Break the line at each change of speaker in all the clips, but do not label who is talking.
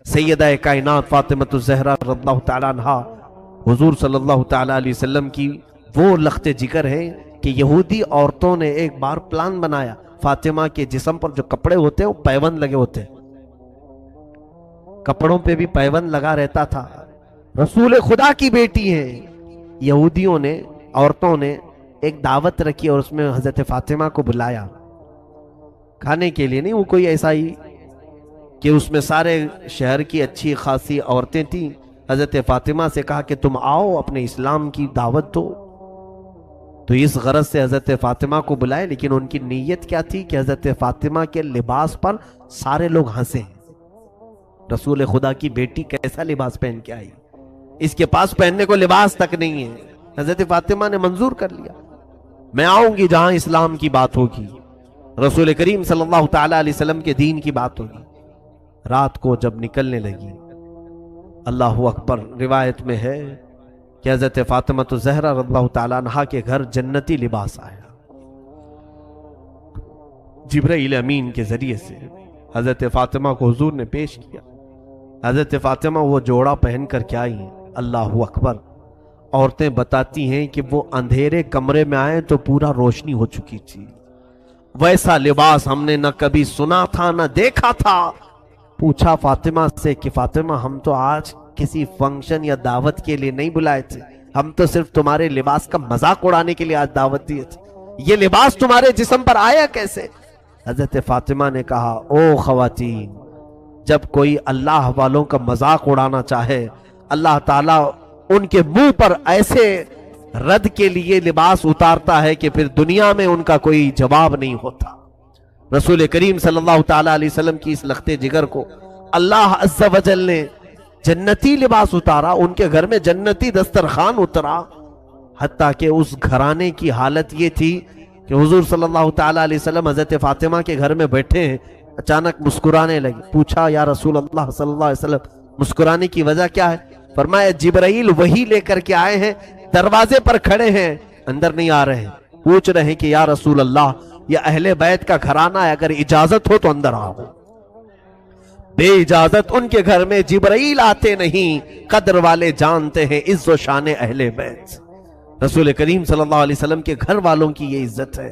سیدہ کائنات فاطمہ الزہرا رضی اللہ تعالیٰ عنہا حضور صلی اللہ تعالیٰ علیہ وسلم کی وہ لخت جگر ہے کہ یہودی عورتوں نے ایک بار پلان بنایا، فاطمہ کے جسم پر جو کپڑے ہوتے ہیں وہ پیوند لگے ہوتے ہیں، کپڑوں پہ بھی پیوند لگا رہتا تھا، رسول خدا کی بیٹی ہیں۔ یہودیوں نے، عورتوں نے ایک دعوت رکھی اور اس میں حضرت فاطمہ کو بلایا کھانے کے لیے، نہیں وہ کوئی ایسا ہی کہ اس میں سارے شہر کی اچھی خاصی عورتیں تھیں۔ حضرت فاطمہ سے کہا کہ تم آؤ اپنے اسلام کی دعوت دو، تو اس غرض سے حضرت فاطمہ کو بلائے، لیکن ان کی نیت کیا تھی کہ حضرت فاطمہ کے لباس پر سارے لوگ ہنسیں، رسول خدا کی بیٹی کیسا لباس پہن کے آئی، اس کے پاس پہننے کو لباس تک نہیں ہے۔ حضرت فاطمہ نے منظور کر لیا، میں آؤں گی جہاں اسلام کی بات ہوگی، رسول کریم صلی اللہ تعالیٰ علیہ وسلم کے دین کی بات ہوگی۔ رات کو جب نکلنے لگی، اللہ اکبر، روایت میں ہے کہ حضرت فاطمہ الزہرا رضی اللہ تعالیٰ عنہا کے گھر جنتی لباس آیا، جبرائیل امین کے ذریعے سے حضرت فاطمہ کو حضور نے پیش کیا۔ حضرت فاطمہ وہ جوڑا پہن کر کے آئی ہیں، اللہ اکبر۔ عورتیں بتاتی ہیں کہ وہ اندھیرے کمرے میں آئے تو پورا روشنی ہو چکی تھی، ویسا لباس ہم نے نہ کبھی سنا تھا نہ دیکھا تھا۔ پوچھا فاطمہ سے کہ فاطمہ ہم تو آج کسی فنکشن یا دعوت کے لیے نہیں بلائے تھے، ہم تو صرف تمہارے لباس کا مذاق اڑانے کے لیے آج دعوت دیے تھے، یہ لباس تمہارے جسم پر آیا کیسے؟ حضرت فاطمہ نے کہا، او خواتین، جب کوئی اللہ والوں کا مذاق اڑانا چاہے، اللہ تعالیٰ ان کے منہ پر ایسے رد کے لیے لباس اتارتا ہے کہ پھر دنیا میں ان کا کوئی جواب نہیں ہوتا۔ رسول کریم صلی اللہ تعالیٰ علیہ وسلم کی اس لخت جگر کو اللہ عز و جل نے جنتی لباس اتارا، ان کے گھر میں جنتی دسترخوان اترا، حتیٰ کہ اس گھرانے کی حالت یہ تھی کہ حضور صلی اللہ تعالیٰ علیہ وسلم حضرت فاطمہ کے گھر میں بیٹھے ہیں، اچانک مسکرانے لگے۔ پوچھا یا رسول اللہ صلی اللہ علیہ وسلم مسکرانے کی وجہ کیا ہے؟ فرمایا جبرائیل وحی لے کر کے آئے ہیں، دروازے پر کھڑے ہیں، اندر نہیں آ رہے ہیں، پوچھ رہے ہیں کہ یا رسول اللہ یہ اہل بیت کا گھرانہ ہے، اگر اجازت ہو تو اندر آؤ۔ بے اجازت ان کے گھر میں جبرائیل آتے نہیں، قدر والے جانتے ہیں عز و شان اہل بیت۔ رسول کریم صلی اللہ علیہ وسلم کے گھر والوں کی یہ عزت ہے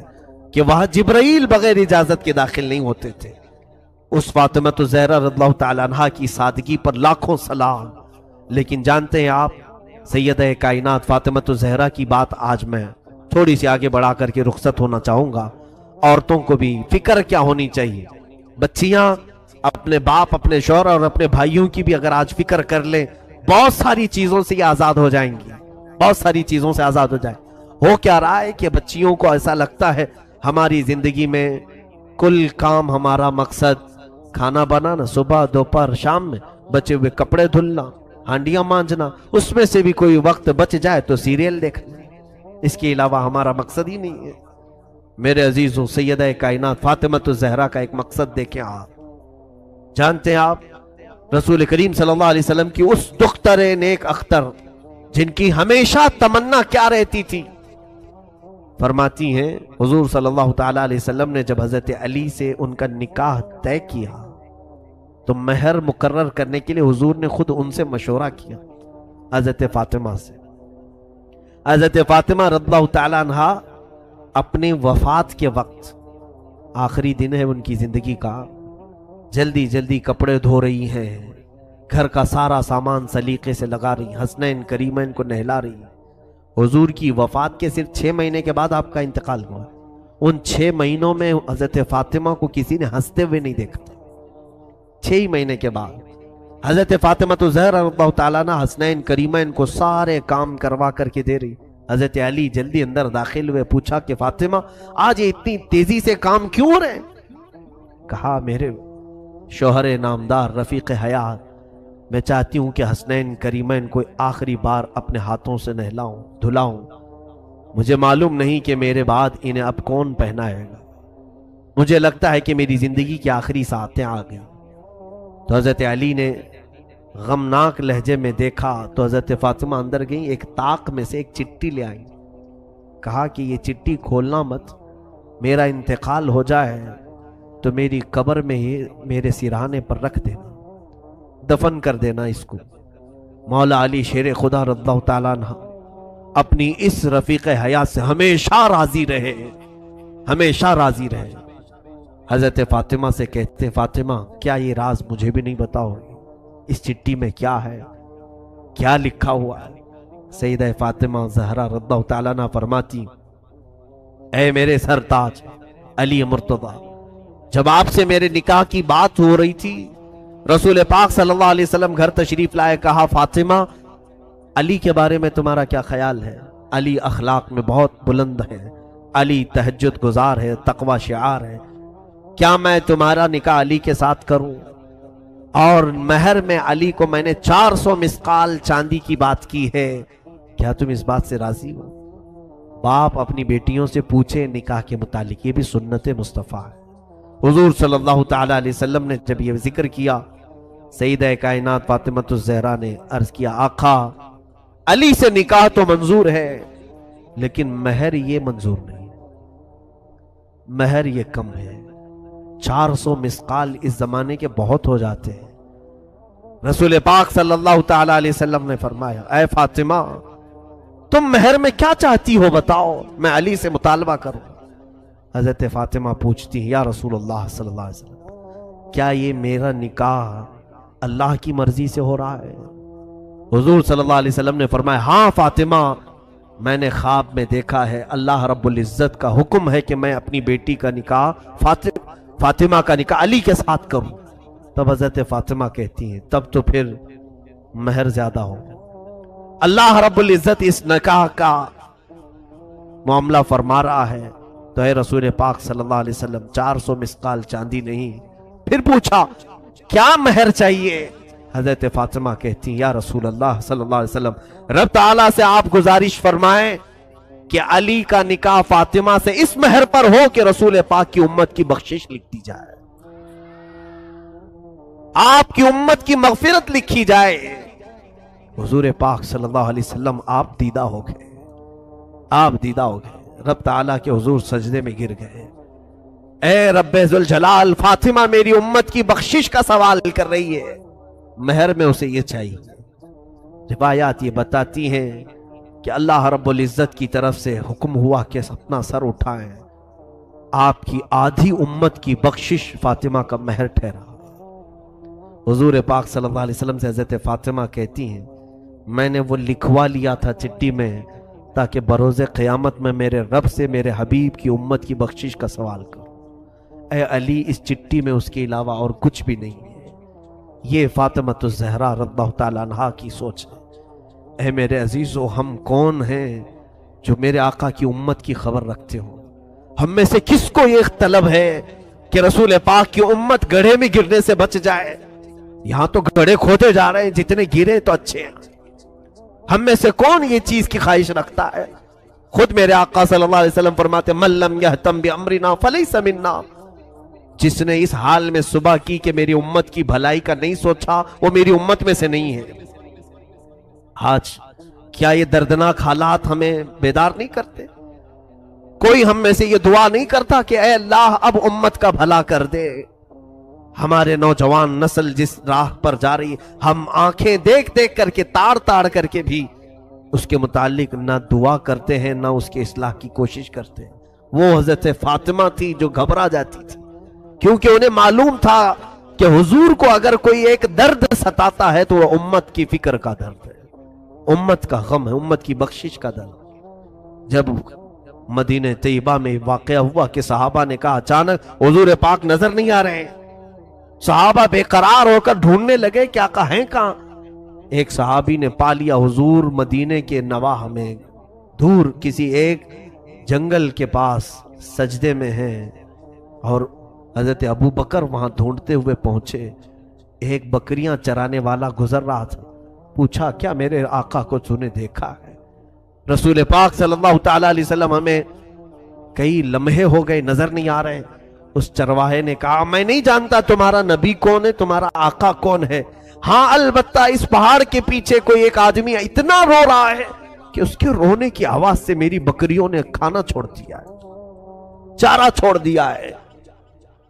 کہ وہاں جبرائیل بغیر اجازت کے داخل نہیں ہوتے تھے۔ اس فاطمہ الزہرا رضی اللہ تعالیٰ عنہا کی سادگی پر لاکھوں سلام۔ لیکن جانتے ہیں آپ، سیدہ کائنات فاطمہ الزہرا کی بات آج میں تھوڑی سی آگے بڑھا کر کے رخصت ہونا چاہوں گا۔ عورتوں کو بھی فکر کیا ہونی چاہیے، بچیاں اپنے باپ، اپنے شوہر اور اپنے بھائیوں کی بھی اگر آج فکر کر لیں، بہت ساری چیزوں سے یہ آزاد ہو جائیں گی، بہت ساری چیزوں سے آزاد ہو جائیں۔ ہو کیا رہا ہے کہ بچیوں کو ایسا لگتا ہے ہماری زندگی میں کل کام ہمارا مقصد کھانا بنانا، صبح دوپہر شام میں بچے ہوئے کپڑے دھلنا، ہانڈیاں مانجنا، اس میں سے بھی کوئی وقت بچ جائے تو سیریل دیکھنا، اس کے علاوہ ہمارا مقصد ہی نہیں ہے۔ میرے عزیزوں، سیدہ کائنات فاطمہ الزہرا کا ایک مقصد دیکھیں آپ، جانتے ہیں آپ رسول کریم صلی اللہ علیہ وسلم کی اس دختر نیک اختر جن کی ہمیشہ تمنا کیا رہتی تھی، فرماتی ہیں حضور صلی اللہ تعالیٰ علیہ وسلم نے جب حضرت علی سے ان کا نکاح طے کیا تو مہر مقرر کرنے کے لیے حضور نے خود ان سے مشورہ کیا، حضرت فاطمہ سے۔ حضرت فاطمہ رضی اللہ تعالیٰ عنہا اپنی وفات کے وقت، آخری دن ہے ان کی زندگی کا، جلدی جلدی کپڑے دھو رہی ہیں، گھر کا سارا سامان سلیقے سے لگا رہی، حسنین کریمین کو نہلا رہی۔ حضور کی وفات کے صرف 6 مہینے کے بعد آپ کا انتقال ہوا۔ ان 6 مہینوں میں حضرت فاطمہ کو کسی نے ہنستے ہوئے نہیں دیکھا تھا۔ 6 مہینے کے بعد حضرت فاطمہ الزہرا رضی اللہ تعالیٰ عنہ حسنین کریمین کو سارے کام کروا کر کے دے رہی۔ حضرت علی جلدی اندر داخل ہوئے، پوچھا کہ فاطمہ آج یہ اتنی تیزی سے کام کیوں ہو رہے ہیں؟ کہا میرے شوہر نامدار رفیق حیات، میں چاہتی ہوں کہ حسنین کریمین کو آخری بار اپنے ہاتھوں سے نہلاؤں دھلاؤں، مجھے معلوم نہیں کہ میرے بعد انہیں اب کون پہنائے گا، مجھے لگتا ہے کہ میری زندگی کی آخری ساعتیں آ گئی۔ تو حضرت علی نے غمناک لہجے میں دیکھا تو حضرت فاطمہ اندر گئیں، ایک طاق میں سے ایک چٹھی لے آئیں، کہا کہ یہ چٹھی کھولنا مت، میرا انتقال ہو جائے تو میری قبر میں ہی میرے سرانے پر رکھ دینا۔ دفن کر دینا اس کو۔ مولا علی شیر خدا رضی اللہ تعالیٰ عنہ اپنی اس رفیق حیات سے ہمیشہ راضی رہے، ہمیشہ راضی رہے۔ حضرت فاطمہ سے کہتے فاطمہ کیا یہ راز مجھے بھی نہیں بتاؤ، اس چٹھی میں کیا ہے، کیا لکھا ہوا ہے؟ سیدہ فاطمہ زہرا رضی اللہ تعالیٰ عنہ فرماتی اے میرے سرتاج علی مرتضیٰ، جب آپ سے میرے نکاح کی بات ہو رہی تھی، رسول پاک صلی اللہ علیہ وسلم گھر تشریف لائے، کہا فاطمہ علی کے بارے میں تمہارا کیا خیال ہے؟ علی اخلاق میں بہت بلند ہے، علی تہجد گزار ہے، تقوی شعار ہے، کیا میں تمہارا نکاح علی کے ساتھ کروں؟ اور مہر میں علی کو میں نے 400 مسقال چاندی کی بات کی ہے، کیا تم اس بات سے راضی ہو؟ باپ اپنی بیٹیوں سے پوچھے نکاح کے متعلق، یہ بھی سنت مصطفیٰ ہے۔ حضور صلی اللہ تعالی علیہ وسلم نے جب یہ ذکر کیا، سیدہ کائنات فاطمہ الزہرا نے عرض کیا آقا علی سے نکاح تو منظور ہے لیکن مہر یہ منظور نہیں، مہر یہ کم ہے، 400 مسقال اس زمانے کے بہت ہو جاتے ہیں۔ رسول پاک صلی اللہ تعالی علیہ وسلم نے فرمایا اے فاطمہ تم مہر میں کیا چاہتی ہو بتاؤ، میں علی سے مطالبہ کروں۔ حضرت فاطمہ پوچھتی ہیں یا رسول اللہ صلی اللہ علیہ وسلم کیا یہ میرا نکاح اللہ کی مرضی سے ہو رہا ہے؟ حضور صلی اللہ علیہ وسلم نے فرمایا ہاں فاطمہ، میں نے خواب میں دیکھا ہے اللہ رب العزت کا حکم ہے کہ میں اپنی بیٹی کا نکاح فاطمہ کا نکاح علی کے ساتھ کروں۔ تب حضرت فاطمہ کہتی ہیں تب تو پھر مہر زیادہ ہو، اللہ رب العزت اس نکاح کا معاملہ فرما رہا ہے تو اے رسول پاک صلی اللہ علیہ وسلم 400 مسقال چاندی نہیں۔ پھر پوچھا کیا مہر چاہیے؟ حضرت فاطمہ کہتی یا رسول اللہ صلی اللہ علیہ وسلم رب تعالیٰ سے آپ گزارش فرمائیں کہ علی کا نکاح فاطمہ سے اس مہر پر ہو کہ رسول پاک کی امت کی بخشش لکھ دی جائے، آپ کی امت کی مغفرت لکھی جائے۔ حضور پاک صلی اللہ علیہ وسلم آپ دیدہ ہو گئے، آپ دیدہ ہو گئے، رب تعالیٰ کے حضور سجدے میں گر گئے۔ اے رب ذوالجلال، فاطمہ میری امت کی بخشش کا سوال کر رہی ہے، مہر میں اسے یہ چاہیے۔ روایات یہ بتاتی ہیں کہ اللہ رب العزت کی طرف سے حکم ہوا کہ اپنا سر اٹھائیں، آپ کی آدھی امت کی بخشش فاطمہ کا مہر ٹھہرا۔ حضور پاک صلی اللہ علیہ وسلم سے حضرت فاطمہ کہتی ہیں میں نے وہ لکھوا لیا تھا چٹھی میں تاکہ بروز قیامت میں میرے رب سے میرے حبیب کی امت کی بخشش کا سوال کروں۔ اے علی اس چٹھی میں اس کے علاوہ اور کچھ بھی نہیں ہے۔ یہ فاطمہ الزہرا رضی اللہ تعالیٰ عنہا کی سوچ ہے۔ اے میرے عزیزو، ہم کون ہیں جو میرے آقا کی امت کی خبر رکھتے ہو؟ ہم میں سے کس کو یہ طلب ہے کہ رسول پاک کی امت گڑھے میں گرنے سے بچ جائے؟ یہاں تو گڑھے کھودے جا رہے ہیں، جتنے گرے تو اچھے ہیں۔ ہم میں سے کون یہ چیز کی خواہش رکھتا ہے؟ خود میرے آقا صلی اللہ علیہ وسلم فرماتے من لم یہتم بامرنا فلیس منا، جس نے اس حال میں صبح کی کہ میری امت کی بھلائی کا نہیں سوچا وہ میری امت میں سے نہیں ہے۔ آج کیا یہ دردناک حالات ہمیں بیدار نہیں کرتے؟ کوئی ہم میں سے یہ دعا نہیں کرتا کہ اے اللہ اب امت کا بھلا کر دے؟ ہمارے نوجوان نسل جس راہ پر جا رہی ہے، ہم آنکھیں دیکھ دیکھ کر کے تاڑ تاڑ کر کے بھی اس کے متعلق نہ دعا کرتے ہیں نہ اس کے اصلاح کی کوشش کرتے ہیں۔ وہ حضرت فاطمہ تھی جو گھبرا جاتی تھی کیونکہ انہیں معلوم تھا کہ حضور کو اگر کوئی ایک درد ستاتا ہے تو وہ امت کی فکر کا درد ہے، امت کا غم ہے، امت کی بخشش کا درد۔ جب مدینہ طیبہ میں واقعہ ہوا کہ صحابہ نے کہا اچانک حضور پاک نظر نہیں آ رہے ہیں، صحابہ بے قرار ہو کر ڈھونڈنے لگے کیا کہیں کہاں؟ ایک صحابی نے پا لیا حضور مدینے کے نواح میں دور کسی ایک جنگل کے پاس سجدے میں ہیں، اور حضرت ابو بکر وہاں ڈھونڈتے ہوئے پہنچے۔ ایک بکریاں چرانے والا گزر رہا تھا، پوچھا کیا میرے آقا کو تو نے دیکھا ہے؟ رسول پاک صلی اللہ تعالی علیہ وسلم ہمیں کئی لمحے ہو گئے نظر نہیں آ رہے۔ اس چرواہے نے کہا میں نہیں جانتا تمہارا نبی کون ہے، تمہارا آقا کون ہے، ہاں البتہ اس پہاڑ کے پیچھے کوئی ایک آدمی اتنا رو رہا ہے کہ اس کے رونے کی آواز سے میری بکریوں نے کھانا چھوڑ دیا ہے، چارہ چھوڑ دیا ہے۔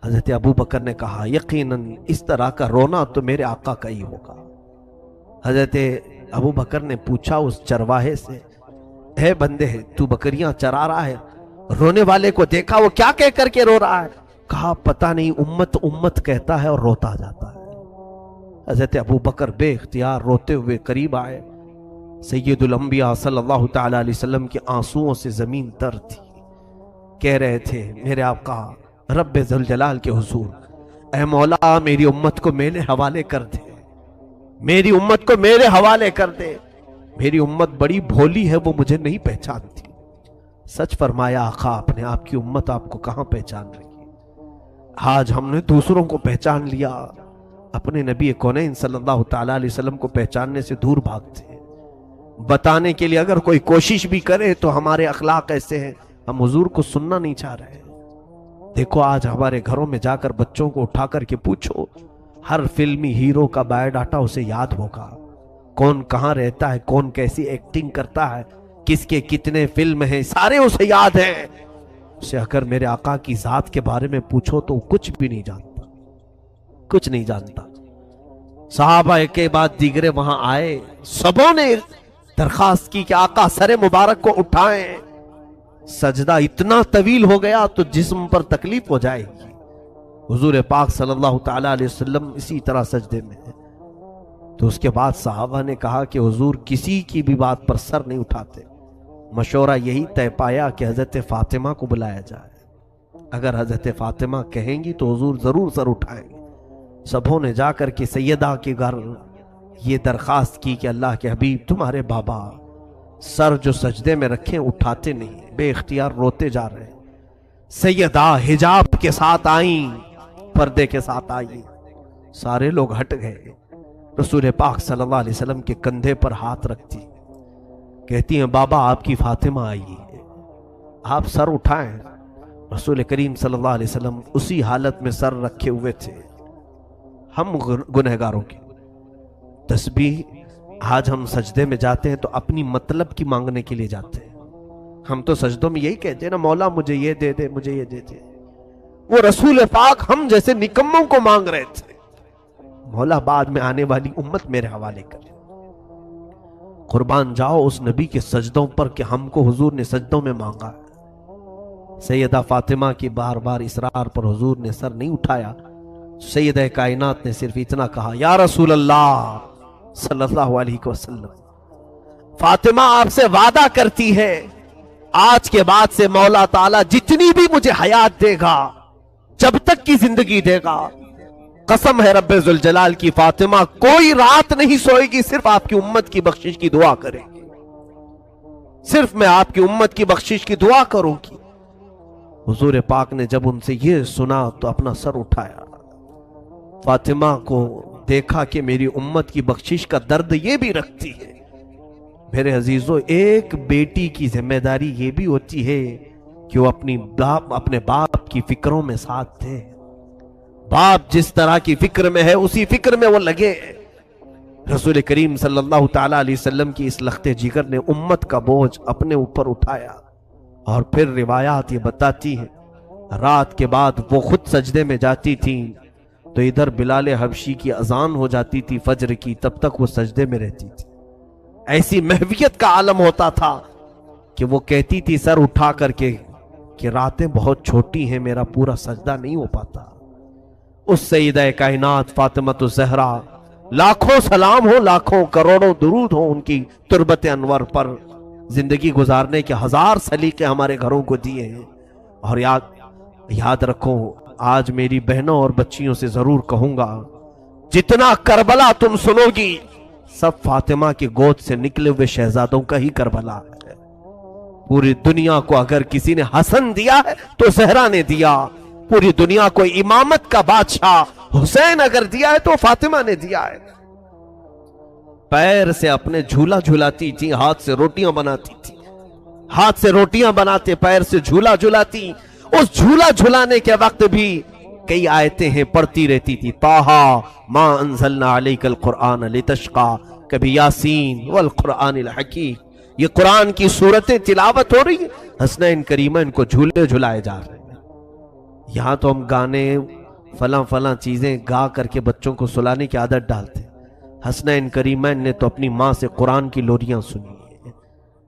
حضرت ابو بکر نے کہا یقیناً اس طرح کا رونا تو میرے آقا کا ہی ہوگا۔ حضرت ابو بکر نے پوچھا اس چرواہے سے، اے بندے تو بکریاں چرا رہا ہے، رونے والے کو دیکھا وہ کیا کہہ کر کے رو رہا ہے؟ کہا پتہ نہیں، امت امت کہتا ہے اور روتا جاتا ہے۔ حضرت ابو بکر بے اختیار روتے ہوئے قریب آئے۔ سید الانبیاء صلی اللہ تعالی علیہ وسلم کے آنسوؤں سے زمین تر تھی۔ کہہ رہے تھے میرے آقا رب ذوالجلال کے حضور، اے مولا میری امت کو میرے حوالے کر دے، میری امت کو میرے حوالے کر دے، میری امت بڑی بھولی ہے، وہ مجھے نہیں پہچانتی۔ سچ فرمایا آقا، اپنے آپ کی امت آپ کو کہاں پہچان رہی ہے؟ آج ہم نے دوسروں کو پہچان لیا، اپنے نبی کونین صلی اللہ تعالی علیہ وسلم کو پہچاننے سے دور بھاگتے ہیں۔ بتانے کے لیے اگر کوئی کوشش بھی کرے تو ہمارے اخلاق ایسے ہیں، ہم حضور کو سننا نہیں چاہ رہے ہیں۔ دیکھو آج ہمارے گھروں میں جا کر بچوں کو اٹھا کر کے پوچھو، ہر فلمی ہیرو کا بایو ڈاٹا اسے یاد ہوگا، کون کہاں رہتا ہے، کون کیسی ایکٹنگ کرتا ہے، کس کے کتنے فلم ہیں، سارے اسے یاد ہیں۔ اسے اگر میرے آقا کی ذات کے بارے میں پوچھو تو کچھ بھی نہیں جانتا، کچھ نہیں جانتا۔ صحابہ کے بعد دیگرے وہاں آئے، سبوں نے درخواست کی کہ آقا سر مبارک کو اٹھائیں، سجدہ اتنا طویل ہو گیا تو جسم پر تکلیف ہو جائے گی۔ حضور پاک صلی اللہ تعالی علیہ وسلم اسی طرح سجدے میں ہیں۔ تو اس کے بعد صحابہ نے کہا کہ حضور کسی کی بھی بات پر سر نہیں اٹھاتے۔ مشورہ یہی طے پایا کہ حضرت فاطمہ کو بلایا جائے، اگر حضرت فاطمہ کہیں گی تو حضور ضرور سر اٹھائیں گے۔ سبوں نے جا کر کے سیدہ کے گھر یہ درخواست کی کہ اللہ کے حبیب تمہارے بابا سر جو سجدے میں رکھیں اٹھاتے نہیں، بے اختیار روتے جا رہے ہیں۔ سیدہ حجاب کے ساتھ آئیں، پردے کے ساتھ آئیں، سارے لوگ ہٹ گئے۔ رسول پاک صلی اللہ علیہ وسلم کے کندھے پر ہاتھ رکھتی، کہتی ہیں بابا آپ کی فاطمہ آئی ہے، آپ سر اٹھائیں۔ رسول کریم صلی اللہ علیہ وسلم اسی حالت میں سر رکھے ہوئے تھے۔ ہم گنہگاروں کی تسبیح، آج ہم سجدے میں جاتے ہیں تو اپنی مطلب کی مانگنے کے لیے جاتے ہیں۔ ہم تو سجدوں میں یہی کہتے ہیں نا، مولا مجھے یہ دے دے، مجھے یہ دے دے۔ وہ رسول پاک ہم جیسے نکموں کو مانگ رہے تھے، مولا بعد میں آنے والی امت میرے حوالے کر۔ قربان جاؤ اس نبی کے سجدوں پر کہ ہم کو حضور نے سجدوں میں مانگا ہے۔ سیدہ فاطمہ کی بار بار اصرار پر حضور نے سر نہیں اٹھایا۔ سیدہ کائنات نے صرف اتنا کہا یا رسول اللہ صلی اللہ علیہ وسلم، فاطمہ آپ سے وعدہ کرتی ہے آج کے بعد سے مولا تعالیٰ جتنی بھی مجھے حیات دے گا، جب تک کی زندگی دے گا، قسم ہے رب ذوالجلال کی، فاطمہ کوئی رات نہیں سوئے گی، صرف آپ کی امت کی بخشش کی دعا کرے گی، صرف میں آپ کی امت کی بخشش کی دعا کروں گی۔ حضور پاک نے جب ان سے یہ سنا تو اپنا سر اٹھایا، فاطمہ کو دیکھا کہ میری امت کی بخشش کا درد یہ بھی رکھتی ہے۔ میرے عزیزو، ایک بیٹی کی ذمہ داری یہ بھی ہوتی ہے کہ وہ اپنے باپ کی فکروں میں ساتھ دے۔ باپ جس طرح کی فکر میں ہے اسی فکر میں وہ لگے۔ رسول کریم صلی اللہ تعالی علیہ وسلم کی اس لخت جگر نے امت کا بوجھ اپنے اوپر اٹھایا۔ اور پھر روایات یہ بتاتی ہیں رات کے بعد وہ خود سجدے میں جاتی تھیں تو ادھر بلال حبشی کی اذان ہو جاتی تھی فجر کی، تب تک وہ سجدے میں رہتی تھی۔ ایسی محویت کا عالم ہوتا تھا کہ وہ کہتی تھی سر اٹھا کر کے کہ راتیں بہت چھوٹی ہیں، میرا پورا سجدہ نہیں ہو پاتا۔ اس سیدہ کائنات فاطمہ الزہرا، لاکھوں سلام ہو، لاکھوں کروڑوں درود ہو ان کی تربت انور پر، زندگی گزارنے کے ہزار سلیقے ہمارے گھروں کو دیے ہیں۔ اور یاد رکھو، آج میری بہنوں اور بچیوں سے ضرور کہوں گا، جتنا کربلا تم سنو گی سب فاطمہ کی گود سے نکلے ہوئے شہزادوں کا ہی کربلا ہے۔ پوری دنیا کو اگر کسی نے حسن دیا ہے تو زہرا نے دیا، پوری دنیا کو امامت کا بادشاہ حسین اگر دیا ہے تو فاطمہ نے دیا ہے۔ پیر سے اپنے جھولا جھولاتی تھی، ہاتھ سے روٹیاں بناتی تھی، ہاتھ سے روٹیاں بناتے پیر سے جھولا جھولاتی۔ اس جھولا جھولانے کے وقت بھی کئی آیتیں ہیں پڑھتی رہتی تھی، طٰہٰ ما انزلنا علیک القرآن لتشقیٰ، کبھی یاسین والقرآن الحکیم۔ یہ قرآن کی صورتیں تلاوت ہو رہی ہیں، حسنین کریمین کو جھولے جھلائے جا رہے ہیں۔ یہاں تو ہم گانے فلاں فلاں چیزیں گا کر کے بچوں کو سلانے کی عادت ڈالتے. حسنین کریمین نے تو اپنی ماں سے قرآن کی لوریاں سنی ہیں.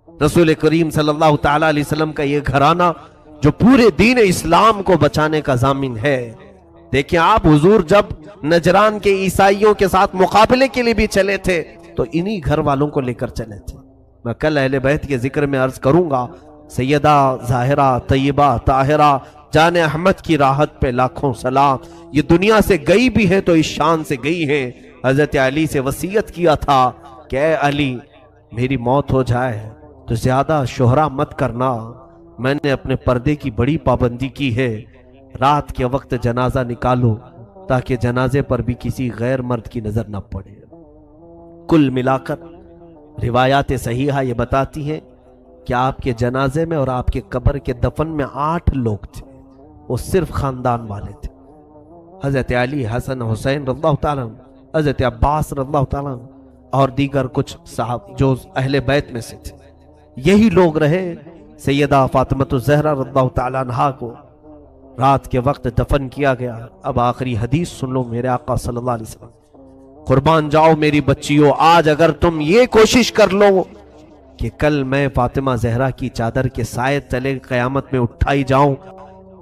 رسول کریم صلی اللہ تعالی علیہ وسلم کا یہ گھرانہ جو پورے دین اسلام کو بچانے کا ضامن ہے. دیکھیں آپ حضور جب نجران کے عیسائیوں کے ساتھ مقابلے کے لیے بھی چلے تھے تو انہی گھر والوں کو لے کر چلے تھے. میں کل اہل بیت کے ذکر میں عرض کروں گا. سیدہ ظاہرہ طیبہ طاہرہ جان احمد کی راحت پہ لاکھوں سلام. یہ دنیا سے گئی بھی ہے تو اس شان سے گئی ہے. حضرت علی سے وصیت کیا تھا کہ اے علی میری موت ہو جائے تو زیادہ شہرا مت کرنا. میں نے اپنے پردے کی بڑی پابندی کی ہے. رات کے وقت جنازہ نکالو تاکہ جنازے پر بھی کسی غیر مرد کی نظر نہ پڑے. کل ملا کر روایات صحیحہ یہ بتاتی ہیں کہ آپ کے جنازے میں اور آپ کے قبر کے دفن میں 8 لوگ تھے. وہ صرف خاندان والے تھے. حضرت علی، حسن، حسین رضی اللہ تعالیٰ عنہ، حضرت عباس رضی اللہ تعالیٰ عنہ اور دیگر کچھ صاحب جو اہل بیت میں سے تھے. یہی لوگ رہے. سیدہ فاطمہ الزہرا رضی اللہ تعالیٰ عنہا کو رات کے وقت دفن کیا گیا. اب آخری حدیث سن لو میرے آقا صلی اللہ علیہ وسلم. قربان جاؤ میری بچیوں، آج اگر تم یہ کوشش کر لو کہ کل میں فاطمہ زہرا کی چادر کے سائے تلے قیامت میں اٹھائی جاؤں،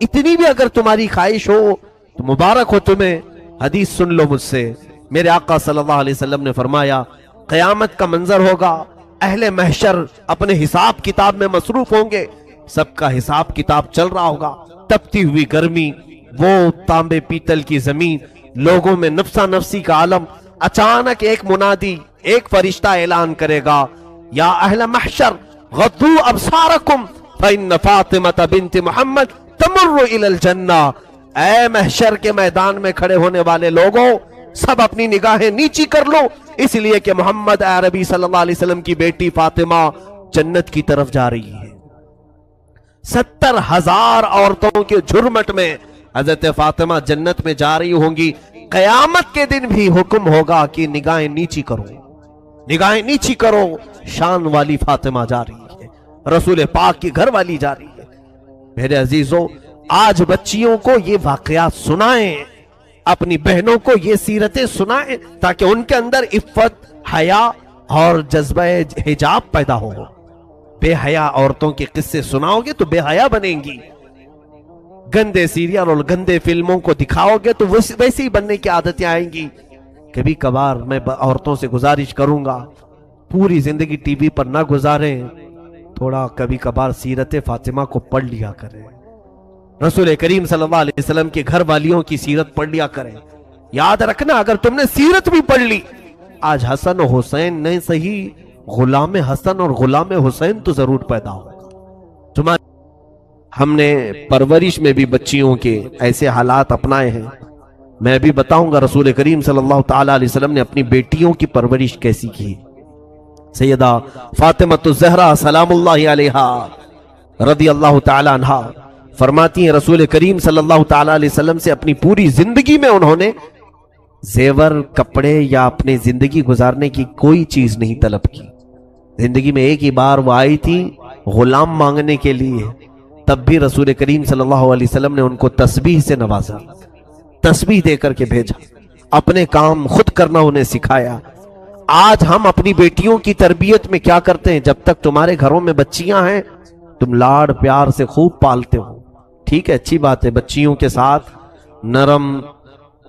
اتنی بھی اگر تمہاری خواہش ہو تو مبارک ہو تمہیں. حدیث سن لو مجھ سے. میرے آقا صلی اللہ علیہ وسلم نے فرمایا قیامت کا منظر ہوگا. اہل محشر اپنے حساب کتاب میں مصروف ہوں گے. سب کا حساب کتاب چل رہا ہوگا. تپتی ہوئی گرمی، وہ تانبے پیتل کی زمین، لوگوں میں نفسا نفسی کا عالم. اچانک ایک منادی، ایک فرشتہ اعلان کرے گا یا اہل محشر غضوا ابصارکم فإن فاطمة بنت محمد تمر الى الجنہ. اے محشر کے میدان میں کھڑے ہونے والے لوگوں، سب اپنی نگاہیں نیچی کر لو، اس لیے کہ محمد عربی صلی اللہ علیہ وسلم کی بیٹی فاطمہ جنت کی طرف جا رہی ہے. 70,000 عورتوں کے جھرمٹ میں حضرت فاطمہ جنت میں جا رہی ہوں گی. قیامت کے دن بھی حکم ہوگا کہ نگاہیں نیچی کرو، نگاہیں نیچی کرو. شان والی فاطمہ جا رہی ہے، رسول پاک کی گھر والی جا رہی ہے. میرے عزیزوں، آج بچیوں کو یہ واقعات سنائیں، اپنی بہنوں کو یہ سیرتیں سنائیں تاکہ ان کے اندر عفت، حیا اور جذبہ حجاب پیدا ہو. بے حیا عورتوں کے قصے سناؤ گے تو بے حیا بنیں گی. گندے سیریل اور گندے فلموں کو دکھاؤ گے تو ویسے ہی بننے کی عادتیں آئیں گی. کبھی کبھار میں عورتوں سے گزارش کروں گا پوری زندگی ٹی وی پر نہ گزاریں، تھوڑا کبھی کبھار سیرت فاطمہ کو پڑھ لیا کریں. رسول کریم صلی اللہ علیہ وسلم کے گھر والیوں کی سیرت پڑھ لیا کریں. یاد رکھنا اگر تم نے سیرت بھی پڑھ لی، آج حسن و حسین نہیں صحیح، غلام حسن اور غلام حسین تو ضرور پیدا ہوگا. ہم نے پرورش میں بھی بچیوں کے ایسے حالات اپنائے ہیں. میں بھی بتاؤں گا رسول کریم صلی اللہ تعالی علیہ وسلم نے اپنی بیٹیوں کی پرورش کیسی کی. سیدہ فاطمہ الزہرا سلام اللہ علیہا رضی اللہ تعالی عنہا فرماتی ہیں رسول کریم صلی اللہ تعالی علیہ وسلم سے اپنی پوری زندگی میں انہوں نے زیور، کپڑے یا اپنی زندگی گزارنے کی کوئی چیز نہیں طلب کی. زندگی میں ایک ہی بار وہ آئی تھی غلام مانگنے کے لیے، تب بھی رسول کریم صلی اللہ علیہ وسلم نے ان کو تسبیح سے نوازا، تسبیح دے کر کے بھیجا، اپنے کام خود کرنا انہیں سکھایا. آج ہم اپنی بیٹیوں کی تربیت میں کیا کرتے ہیں؟ جب تک تمہارے گھروں میں بچیاں ہیں تم لاڑ پیار سے خوب پالتے ہو، ٹھیک ہے، اچھی بات ہے. بچیوں کے ساتھ نرم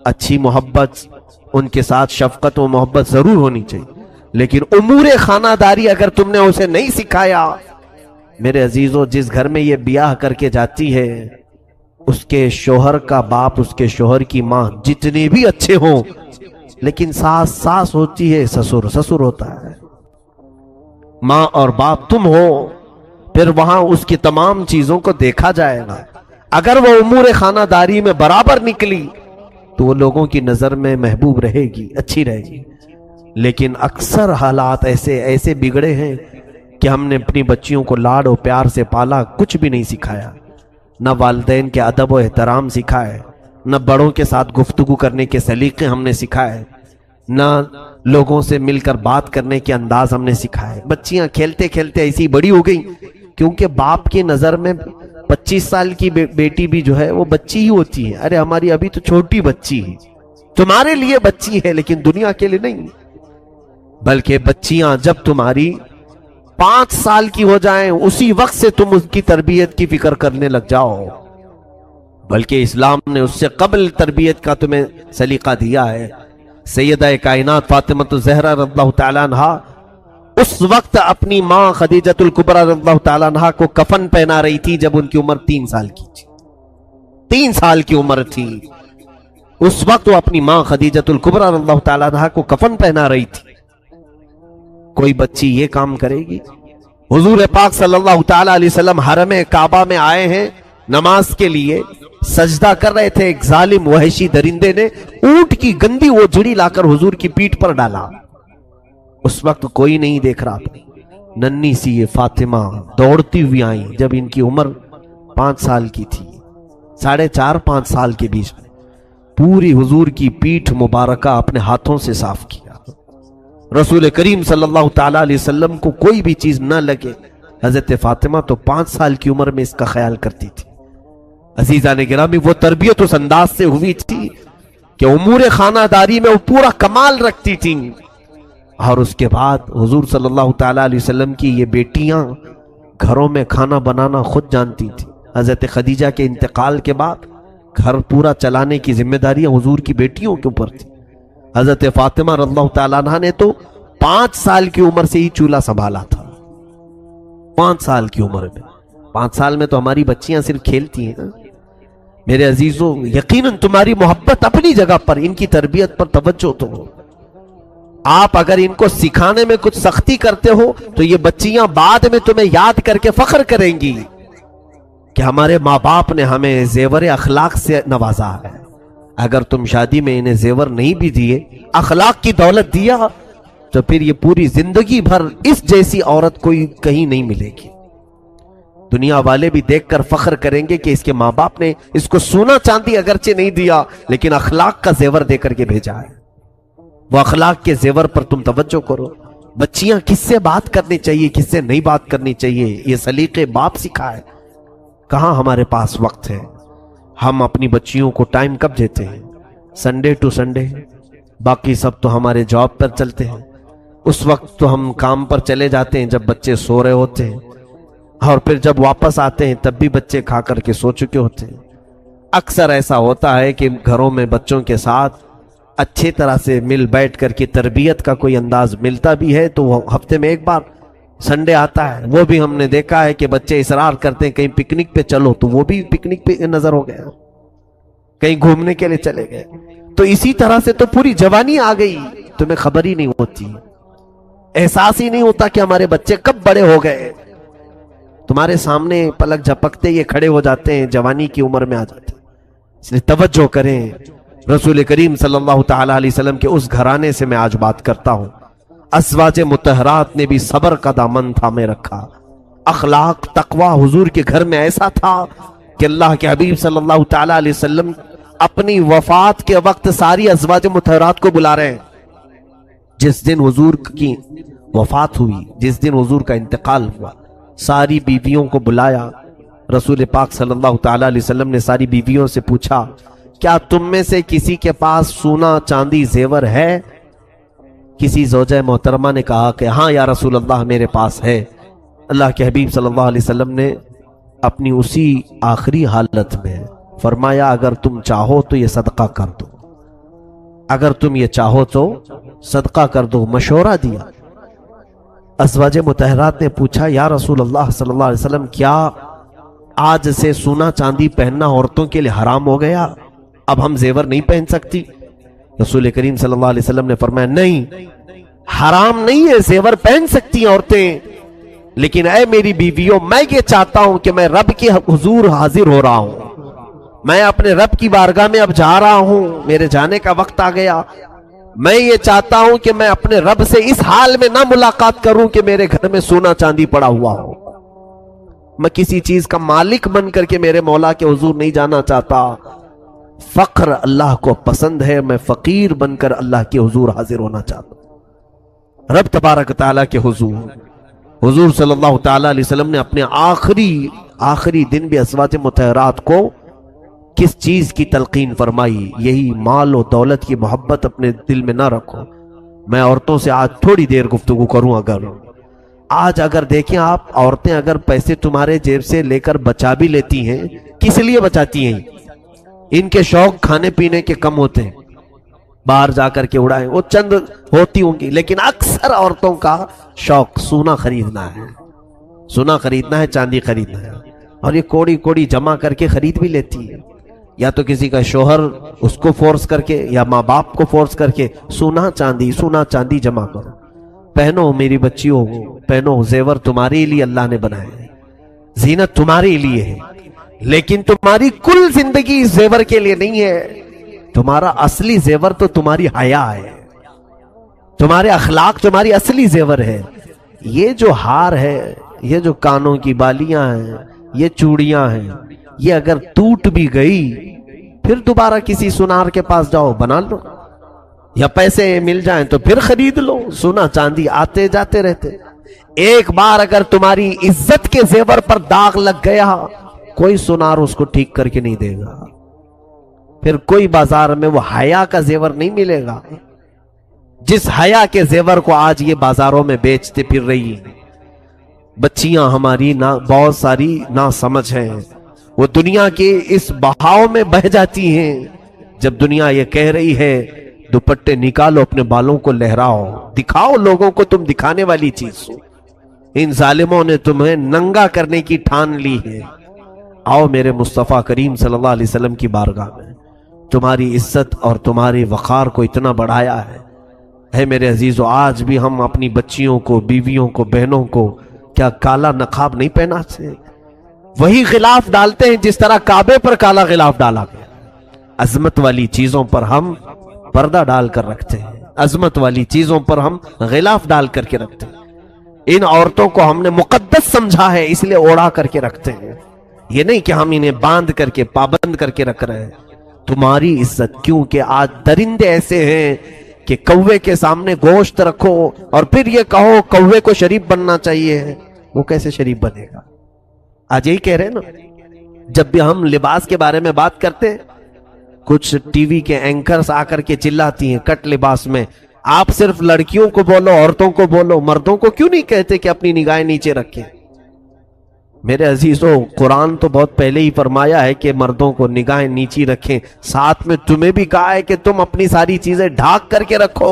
اچھی محبت، ان کے ساتھ شفقت و محبت ضرور ہونی چاہیے، لیکن امور خانہ داری اگر تم نے اسے نہیں سکھایا، میرے عزیزوں، جس گھر میں یہ بیاہ کر کے جاتی ہے اس کے شوہر کا باپ، اس کے شوہر کی ماں جتنے بھی اچھے ہوں، لیکن ساس ساس ہوتی ہے، سسر سسر ہوتا ہے. ماں اور باپ تم ہو، پھر وہاں اس کی تمام چیزوں کو دیکھا جائے گا. اگر وہ امور خانہ داری میں برابر نکلی تو وہ لوگوں کی نظر میں محبوب رہے گی، اچھی رہے گی. لیکن اکثر حالات ایسے بگڑے ہیں کہ ہم نے اپنی بچیوں کو لاڈ و پیار سے پالا، کچھ بھی نہیں سکھایا. نہ والدین کے ادب و احترام سکھائے، نہ بڑوں کے ساتھ گفتگو کرنے کے سلیقے ہم نے سکھائے، نہ لوگوں سے مل کر بات کرنے کے انداز ہم نے سکھائے. بچیاں کھیلتے کھیلتے ایسی بڑی ہو گئی کیونکہ باپ کی نظر میں 25 سال کی بیٹی بھی جو ہے وہ بچی ہی ہوتی ہے. ارے ہماری ابھی تو چھوٹی بچی ہے, تمہارے لیے بچی ہے لیکن دنیا کے لیے نہیں. بلکہ بچیاں جب تمہاری 5 سال کی ہو جائیں اسی وقت سے تم اس کی تربیت کی فکر کرنے لگ جاؤ. بلکہ اسلام نے اس سے قبل تربیت کا تمہیں سلیقہ دیا ہے. سیدہ کائنات فاطمہ الزہرا رضی اللہ تعالیٰ عنہا اس وقت اپنی ماں خدیجۃ الکبریٰ رضی اللہ تعالیٰ عنہا کو کفن پہنا رہی تھی جب ان کی عمر 3 سال کی تھی. 3 سال کی عمر تھی اس وقت وہ اپنی ماں خدیجۃ الکبریٰ رضی اللہ تعالیٰ عنہا کو کفن پہنا رہی تھی. کوئی بچی یہ کام کرے گی؟ حضور پاک صلی اللہ تعالیٰ علیہ وسلم حرم کعبہ میں آئے ہیں نماز کے لیے, سجدہ کر رہے تھے. ایک ظالم وحشی درندے نے اونٹ کی گندی وہ جڑی لا کر حضور کی پیٹھ پر ڈالا. اس وقت کوئی نہیں دیکھ رہا تھا. ننھی سی یہ فاطمہ دوڑتی ہوئی آئیں جب ان کی عمر 5 سال کی تھی. 4.5-5 سال کے بیچ میں پوری حضور کی پیٹھ مبارکہ اپنے ہاتھوں سے صاف کیا. رسول کریم صلی اللہ تعالیٰ علیہ وسلم کو کوئی بھی چیز نہ لگے. حضرت فاطمہ تو 5 سال کی عمر میں اس کا خیال کرتی تھی. عزیزان گرامی, وہ تربیت اس انداز سے ہوئی تھی کہ امور خانہ داری میں وہ پورا کمال رکھتی تھی. اور اس کے بعد حضور صلی اللہ تعالیٰ علیہ وسلم کی یہ بیٹیاں گھروں میں کھانا بنانا خود جانتی تھی. حضرت خدیجہ کے انتقال کے بعد گھر پورا چلانے کی ذمہ داریاں حضور کی بیٹیوں کے اوپر تھی. حضرت فاطمہ رضی اللہ تعالیٰ عنہ نے تو 5 سال کی عمر سے ہی چولہا سنبھالا تھا. 5 سال کی عمر میں. 5 سال میں تو ہماری بچیاں صرف کھیلتی ہیں. میرے عزیزوں, یقیناً تمہاری محبت اپنی جگہ پر, ان کی تربیت پر توجہ تو ہو. آپ اگر ان کو سکھانے میں کچھ سختی کرتے ہو تو یہ بچیاں بعد میں تمہیں یاد کر کے فخر کریں گی کہ ہمارے ماں باپ نے ہمیں زیور اخلاق سے نوازا ہے. اگر تم شادی میں انہیں زیور نہیں بھی دیے, اخلاق کی دولت دیا, تو پھر یہ پوری زندگی بھر اس جیسی عورت کوئی کہیں نہیں ملے گی. دنیا والے بھی دیکھ کر فخر کریں گے کہ اس کے ماں باپ نے اس کو سونا چاندی اگرچہ نہیں دیا لیکن اخلاق کا زیور دے کر کے بھیجا ہے. وہ اخلاق کے زیور پر تم توجہ کرو. بچیاں کس سے بات کرنی چاہیے, کس سے نہیں بات کرنی چاہیے, یہ سلیقے باپ سکھائے. کہاں ہمارے پاس وقت ہے. ہم اپنی بچیوں کو ٹائم کب دیتے ہیں؟ Sunday to Sunday. باقی سب تو ہمارے جاب پر چلتے ہیں. اس وقت تو ہم کام پر چلے جاتے ہیں جب بچے سو رہے ہوتے ہیں, اور پھر جب واپس آتے ہیں تب بھی بچے کھا کر کے سو چکے ہوتے ہیں. اکثر ایسا ہوتا ہے کہ گھروں میں بچوں کے ساتھ اچھی طرح سے مل بیٹھ کر کے تربیت کا کوئی انداز ملتا بھی ہے تو وہ ہفتے میں ایک بار سنڈے آتا ہے. وہ بھی ہم نے دیکھا ہے کہ بچے اصرار کرتے ہیں کہیں پکنک پہ چلو, تو وہ بھی پکنک پہ نظر ہو گیا, کہیں گھومنے کے لیے چلے گئے. تو اسی طرح سے تو پوری جوانی آ گئی, تمہیں خبر ہی نہیں ہوتی, احساس ہی نہیں ہوتا کہ ہمارے بچے کب بڑے ہو گئے. تمہارے سامنے پلک جھپکتے یہ کھڑے ہو جاتے ہیں, جوانی کی عمر میں آ جاتے ہیں. اس لیے توجہ کریں. رسول کریم صلی اللہ تعالیٰ علیہ وسلم کے اس گھرانے سے میں آج بات کرتا ہوں. ازواج مطہرات نے بھی صبر کا دامن تھامے رکھا. اخلاق تقوی حضور کے گھر میں ایسا تھا کہ اللہ کے حبیب صلی اللہ تعالیٰ علیہ وسلم اپنی وفات کے وقت ساری ازواج مطہرات کو بلا رہے ہیں. جس دن حضور کی وفات ہوئی, جس دن حضور کا انتقال ہوا, ساری بیویوں کو بلایا. رسول پاک صلی اللہ تعالیٰ علیہ وسلم نے ساری بیویوں سے پوچھا, کیا تم میں سے کسی کے پاس سونا چاندی زیور ہے؟ کسی زوجہ محترمہ نے کہا کہ ہاں یا رسول اللہ میرے پاس ہے. اللہ کے حبیب صلی اللہ علیہ وسلم نے اپنی اسی آخری حالت میں فرمایا, اگر تم چاہو تو یہ صدقہ کر دو, اگر تم یہ چاہو تو صدقہ کر دو. مشورہ دیا. ازواج مطہرات نے پوچھا, یا رسول اللہ صلی اللہ علیہ وسلم, کیا آج سے سونا چاندی پہننا عورتوں کے لیے حرام ہو گیا؟ اب ہم زیور نہیں پہن سکتی؟ رسول کریم صلی اللہ علیہ وسلم نے فرمایا, نہیں, حرام نہیں ہے, زیور پہن سکتی ہیں عورتیں, لیکن اے میری بیویوں, میں یہ چاہتا ہوں کہ میں رب کے حضور حاضر ہو رہا ہوں, میں اپنے رب کی بارگاہ میں اب جا رہا ہوں, میرے جانے کا وقت آ گیا. میں یہ چاہتا ہوں کہ میں اپنے رب سے اس حال میں نہ ملاقات کروں کہ میرے گھر میں سونا چاندی پڑا ہوا ہو. میں کسی چیز کا مالک بن کر کے میرے مولا کے حضور نہیں جانا چاہتا. فقر اللہ کو پسند ہے, میں فقیر بن کر اللہ کے حضور حاضر ہونا چاہتا ہوں. رب تبارک تعالیٰ کے حضور صلی اللہ تعالیٰ علیہ وسلم نے اپنے آخری آخری دن بھی ازواج مطہرات کو کس چیز کی تلقین فرمائی؟ یہی مال و دولت کی محبت اپنے دل میں نہ رکھو۔ میں عورتوں سے آج تھوڑی دیر گفتگو کروں۔ اگر دیکھیں آپ، عورتیں اگر پیسے تمہارے جیب سے لے کر بچا بھی لیتی ہیں، کس لیے بچاتی ہیں؟ ان کے شوق کھانے پینے کے کم ہوتے ہیں، باہر جا کر کے اڑائیں، وہ چند ہوتی ہوں گی، لیکن اکثر عورتوں کا شوق سونا خریدنا ہے، سونا خریدنا ہے، چاندی خریدنا ہے، اور یہ کوڑی کوڑی جمع کر کے خرید بھی لیتی ہے، یا تو کسی کا شوہر اس کو فورس کر کے یا ماں باپ کو فورس کر کے سونا چاندی جمع کرو، پہنو میری بچیوں، پہنو، زیور تمہارے لیے اللہ نے بنائے ہیں، زینت تمہارے لیے ہے، لیکن تمہاری کل زندگی اس زیور کے لیے نہیں ہے۔ تمہارا اصلی زیور تو تمہاری حیا ہے، تمہارے اخلاق تمہاری اصلی زیور ہے۔ یہ جو ہار ہے، یہ جو کانوں کی بالیاں ہیں، یہ چوڑیاں ہیں، یہ اگر ٹوٹ بھی گئی پھر دوبارہ کسی سونار کے پاس جاؤ، بنا لو، یا پیسے مل جائیں تو پھر خرید لو۔ سونا چاندی آتے جاتے رہتے، ایک بار اگر تمہاری عزت کے زیور پر داغ لگ گیا، کوئی سونار اس کو ٹھیک کر کے نہیں دے گا، پھر کوئی بازار میں وہ حیا کا زیور نہیں ملے گا، جس حیا کے زیور کو آج یہ بازاروں میں بیچتے پھر رہی ہیں۔ بچیاں ہماری بہت ساری نا سمجھ ہیں، وہ دنیا کے اس بہاؤ میں بہ جاتی ہیں۔ جب دنیا یہ کہہ رہی ہے دوپٹے نکالو، اپنے بالوں کو لہراؤ، دکھاؤ لوگوں کو تم دکھانے والی چیز ہو، ان ظالموں نے تمہیں ننگا کرنے کی ٹھان لی ہے۔ آؤ میرے مصطفیٰ کریم صلی اللہ علیہ وسلم کی بارگاہ میں، تمہاری عزت اور تمہاری وقار کو اتنا بڑھایا ہے۔ اے میرے عزیزو، آج بھی ہم اپنی بچیوں کو، بیویوں کو، بہنوں کو کیا کالا نقاب نہیں پہناتے؟ وہی غلاف ڈالتے ہیں جس طرح کعبے پر کالا غلاف ڈالا گیا۔ عظمت والی چیزوں پر ہم پردہ ڈال کر رکھتے ہیں، عظمت والی چیزوں پر ہم غلاف ڈال کر کے رکھتے ہیں۔ ان عورتوں کو ہم نے مقدس سمجھا ہے، اس لیے اوڑھا کر کے رکھتے ہیں، یہ نہیں کہ ہم انہیں باندھ کر کے پابند کر کے رکھ رہے ہیں۔ تمہاری عزت، کیونکہ آج درندے ایسے ہیں کہ کوے کے سامنے گوشت رکھو اور پھر یہ کہو کوے کو شریف بننا چاہیے، وہ کیسے شریف بنے گا؟ آج یہی کہہ رہے ہیں نا، جب بھی ہم لباس کے بارے میں بات کرتے ہیں، کچھ ٹی وی کے اینکرز آ کر کے چلاتی ہیں کٹ لباس میں، آپ صرف لڑکیوں کو بولو، عورتوں کو بولو، مردوں کو کیوں نہیں کہتے کہ اپنی نگاہیں نیچے رکھیں؟ میرے عزیزو، قرآن تو بہت پہلے ہی فرمایا ہے کہ مردوں کو نگاہیں نیچی رکھیں، ساتھ میں تمہیں بھی کہا ہے کہ تم اپنی ساری چیزیں ڈھانک کر کے رکھو،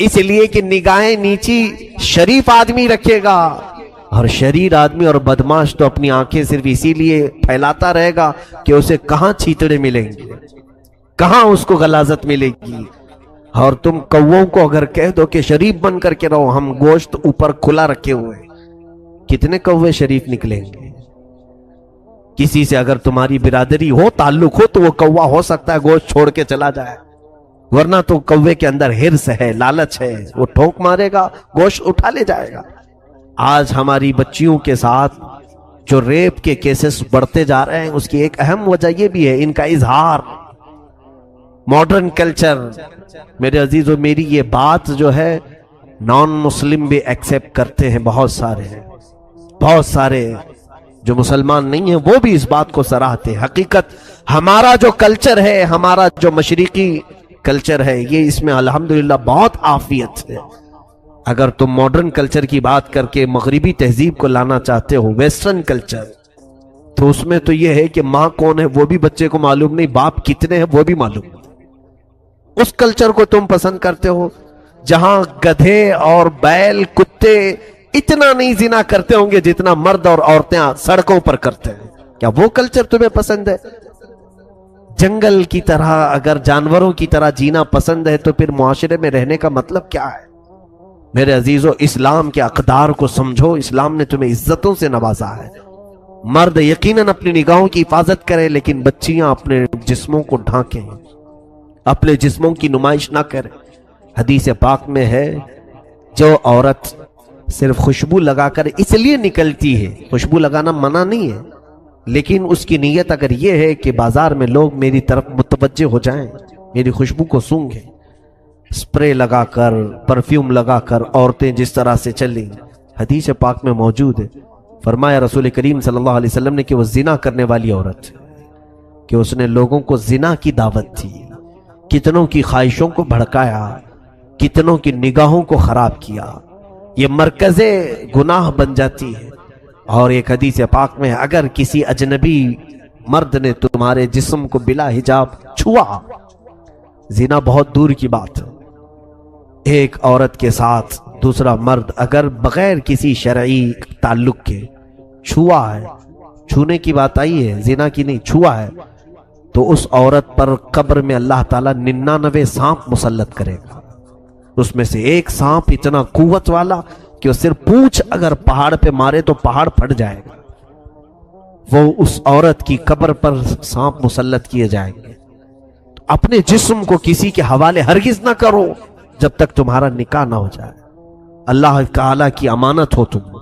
اس لیے کہ نگاہیں نیچی شریف آدمی رکھے گا، اور شریر آدمی اور بدماش تو اپنی آنکھیں صرف اسی لیے پھیلاتا رہے گا کہ اسے کہاں چھیتڑے ملیں گے، کہاں اس کو غلاظت ملے گی۔ اور تم کووں کو اگر کہہ دو کہ شریف بن کر کے رہو، ہم گوشت اوپر کھلا رکھے ہوئے، کتنے کوے شریف نکلیں گے؟ کسی سے اگر تمہاری برادری ہو، تعلق ہو، تو وہ کوا ہو سکتا ہے گوشت چھوڑ کے چلا جائے، ورنہ تو کوے کے اندر ہرس ہے، لالچ ہے، وہ ٹھوک مارے گا، گوشت اٹھا لے جائے گا۔ آج ہماری بچیوں کے ساتھ جو ریپ کے کیسز بڑھتے جا رہے ہیں، اس کی ایک اہم وجہ یہ بھی ہے ان کا اظہار، ماڈرن کلچر۔ میرے عزیزو، میری یہ بات جو ہے نان مسلم بھی ایکسیپٹ کرتے ہیں، بہت سارے جو مسلمان نہیں ہیں وہ بھی اس بات کو سراہتے ہیں۔ حقیقت ہمارا جو کلچر ہے، ہمارا جو مشرقی کلچر ہے، یہ اس میں الحمدللہ بہت عافیت ہے۔ اگر تم ماڈرن کلچر کی بات کر کے مغربی تہذیب کو لانا چاہتے ہو، ویسٹرن کلچر، تو اس میں تو یہ ہے کہ ماں کون ہے وہ بھی بچے کو معلوم نہیں، باپ کتنے ہیں وہ بھی معلوم نہیں۔ اس کلچر کو تم پسند کرتے ہو جہاں گدھے اور بیل، کتے اتنا نہیں زنا کرتے ہوں گے جتنا مرد اور عورتیں سڑکوں پر کرتے ہیں۔ کیا وہ کلچر تمہیں پسند ہے؟ جنگل کی طرح اگر جانوروں کی طرح جینا پسند ہے تو پھر معاشرے میں رہنے کا مطلب کیا ہے؟ میرے عزیزو، اسلام کے اقدار کو سمجھو، اسلام نے تمہیں عزتوں سے نوازا ہے۔ مرد یقیناً اپنی نگاہوں کی حفاظت کرے، لیکن بچیاں اپنے جسموں کو ڈھانکیں، اپنے جسموں کی نمائش نہ کریں۔ حدیث پاک میں ہے، جو عورت صرف خوشبو لگا کر اس لیے نکلتی ہے، خوشبو لگانا منع نہیں ہے، لیکن اس کی نیت اگر یہ ہے کہ بازار میں لوگ میری طرف متوجہ ہو جائیں، میری خوشبو کو سونگھیں، سپرے لگا کر، پرفیوم لگا کر عورتیں جس طرح سے چلیں، حدیث پاک میں موجود ہے، فرمایا رسول کریم صلی اللہ علیہ وسلم نے کہ وہ زنا کرنے والی عورت ہے، کہ اس نے لوگوں کو زنا کی دعوت دی، کتنوں کی خواہشوں کو بھڑکایا، کتنوں کی نگاہوں کو خراب کیا، یہ مرکز گناہ بن جاتی ہے۔ اور ایک حدیث پاک میں اگر کسی اجنبی مرد نے تمہارے جسم کو بلا حجاب چھوا، زنا بہت دور کی بات ہے، ایک عورت کے ساتھ دوسرا مرد اگر بغیر کسی شرعی تعلق کے چھوا ہے، چھونے کی بات آئی ہے، زنا کی نہیں، چھوا ہے، تو اس عورت پر قبر میں اللہ تعالیٰ 99 سانپ مسلط کرے گا۔ اس میں سے ایک سانپ اتنا قوت والا کہ وہ صرف پونچھ اگر پہاڑ پہ مارے تو پہاڑ پھٹ جائے گا، وہ اس عورت کی قبر پر سانپ مسلط کیے جائیں گے۔ تو اپنے جسم کو کسی کے حوالے ہرگز نہ کرو جب تک تمہارا نکاح نہ ہو جائے۔ اللہ تعالیٰ کی امانت ہو تم،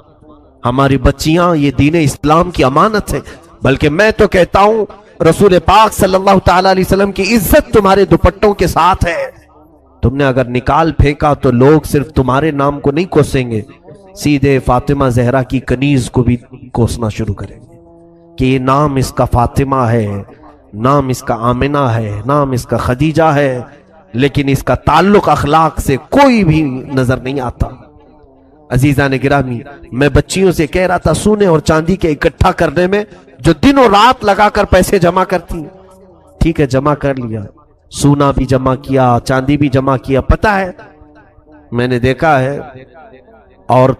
ہماری بچیاں یہ دین اسلام کی امانت ہے، بلکہ میں تو کہتا ہوں رسول پاک صلی اللہ تعالیٰ علیہ وسلم کی عزت تمہارے دوپٹوں کے ساتھ ہے۔ تم نے اگر نکال پھینکا تو لوگ صرف تمہارے نام کو نہیں کوسیں گے، سیدھے فاطمہ زہرا کی کنیز کو بھی کوسنا شروع کریں گے کہ یہ نام اس کا فاطمہ ہے، نام اس کا آمنہ ہے، نام اس کا خدیجہ ہے، لیکن اس کا تعلق اخلاق سے کوئی بھی نظر نہیں آتا۔ عزیزان گرامی، میں بچیوں سے کہہ رہا تھا سونے اور چاندی کے اکٹھا کرنے میں جو دن اور رات لگا کر پیسے جمع کرتی، ٹھیک ہے جمع کر لیا، سونا بھی جمع کیا، چاندی بھی جمع کیا، پتہ ہے میں نے دیکھا ہے، اور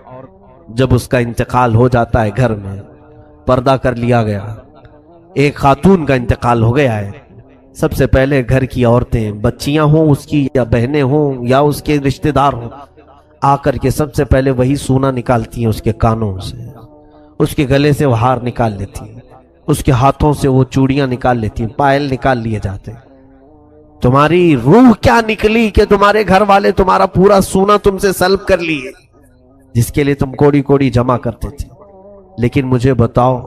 جب اس کا انتقال ہو جاتا ہے گھر میں پردہ کر لیا گیا، ایک خاتون کا انتقال ہو گیا ہے، سب سے پہلے گھر کی عورتیں، بچیاں ہوں اس کی یا بہنیں ہوں یا اس کے رشتہ دار ہوں، آ کر کے سب سے پہلے وہی سونا نکالتی ہیں اس کے کانوں سے، اس کے گلے سے وہ ہار نکال لیتی ہیں، اس کے ہاتھوں سے وہ چوڑیاں نکال لیتی ہیں، پائل نکال لیے جاتے ہیں۔ تمہاری روح کیا نکلی کہ تمہارے گھر والے تمہارا پورا سونا تم سے سلب کر لیے، جس کے لیے تم کوڑی کوڑی جمع کرتے تھے۔ لیکن مجھے بتاؤ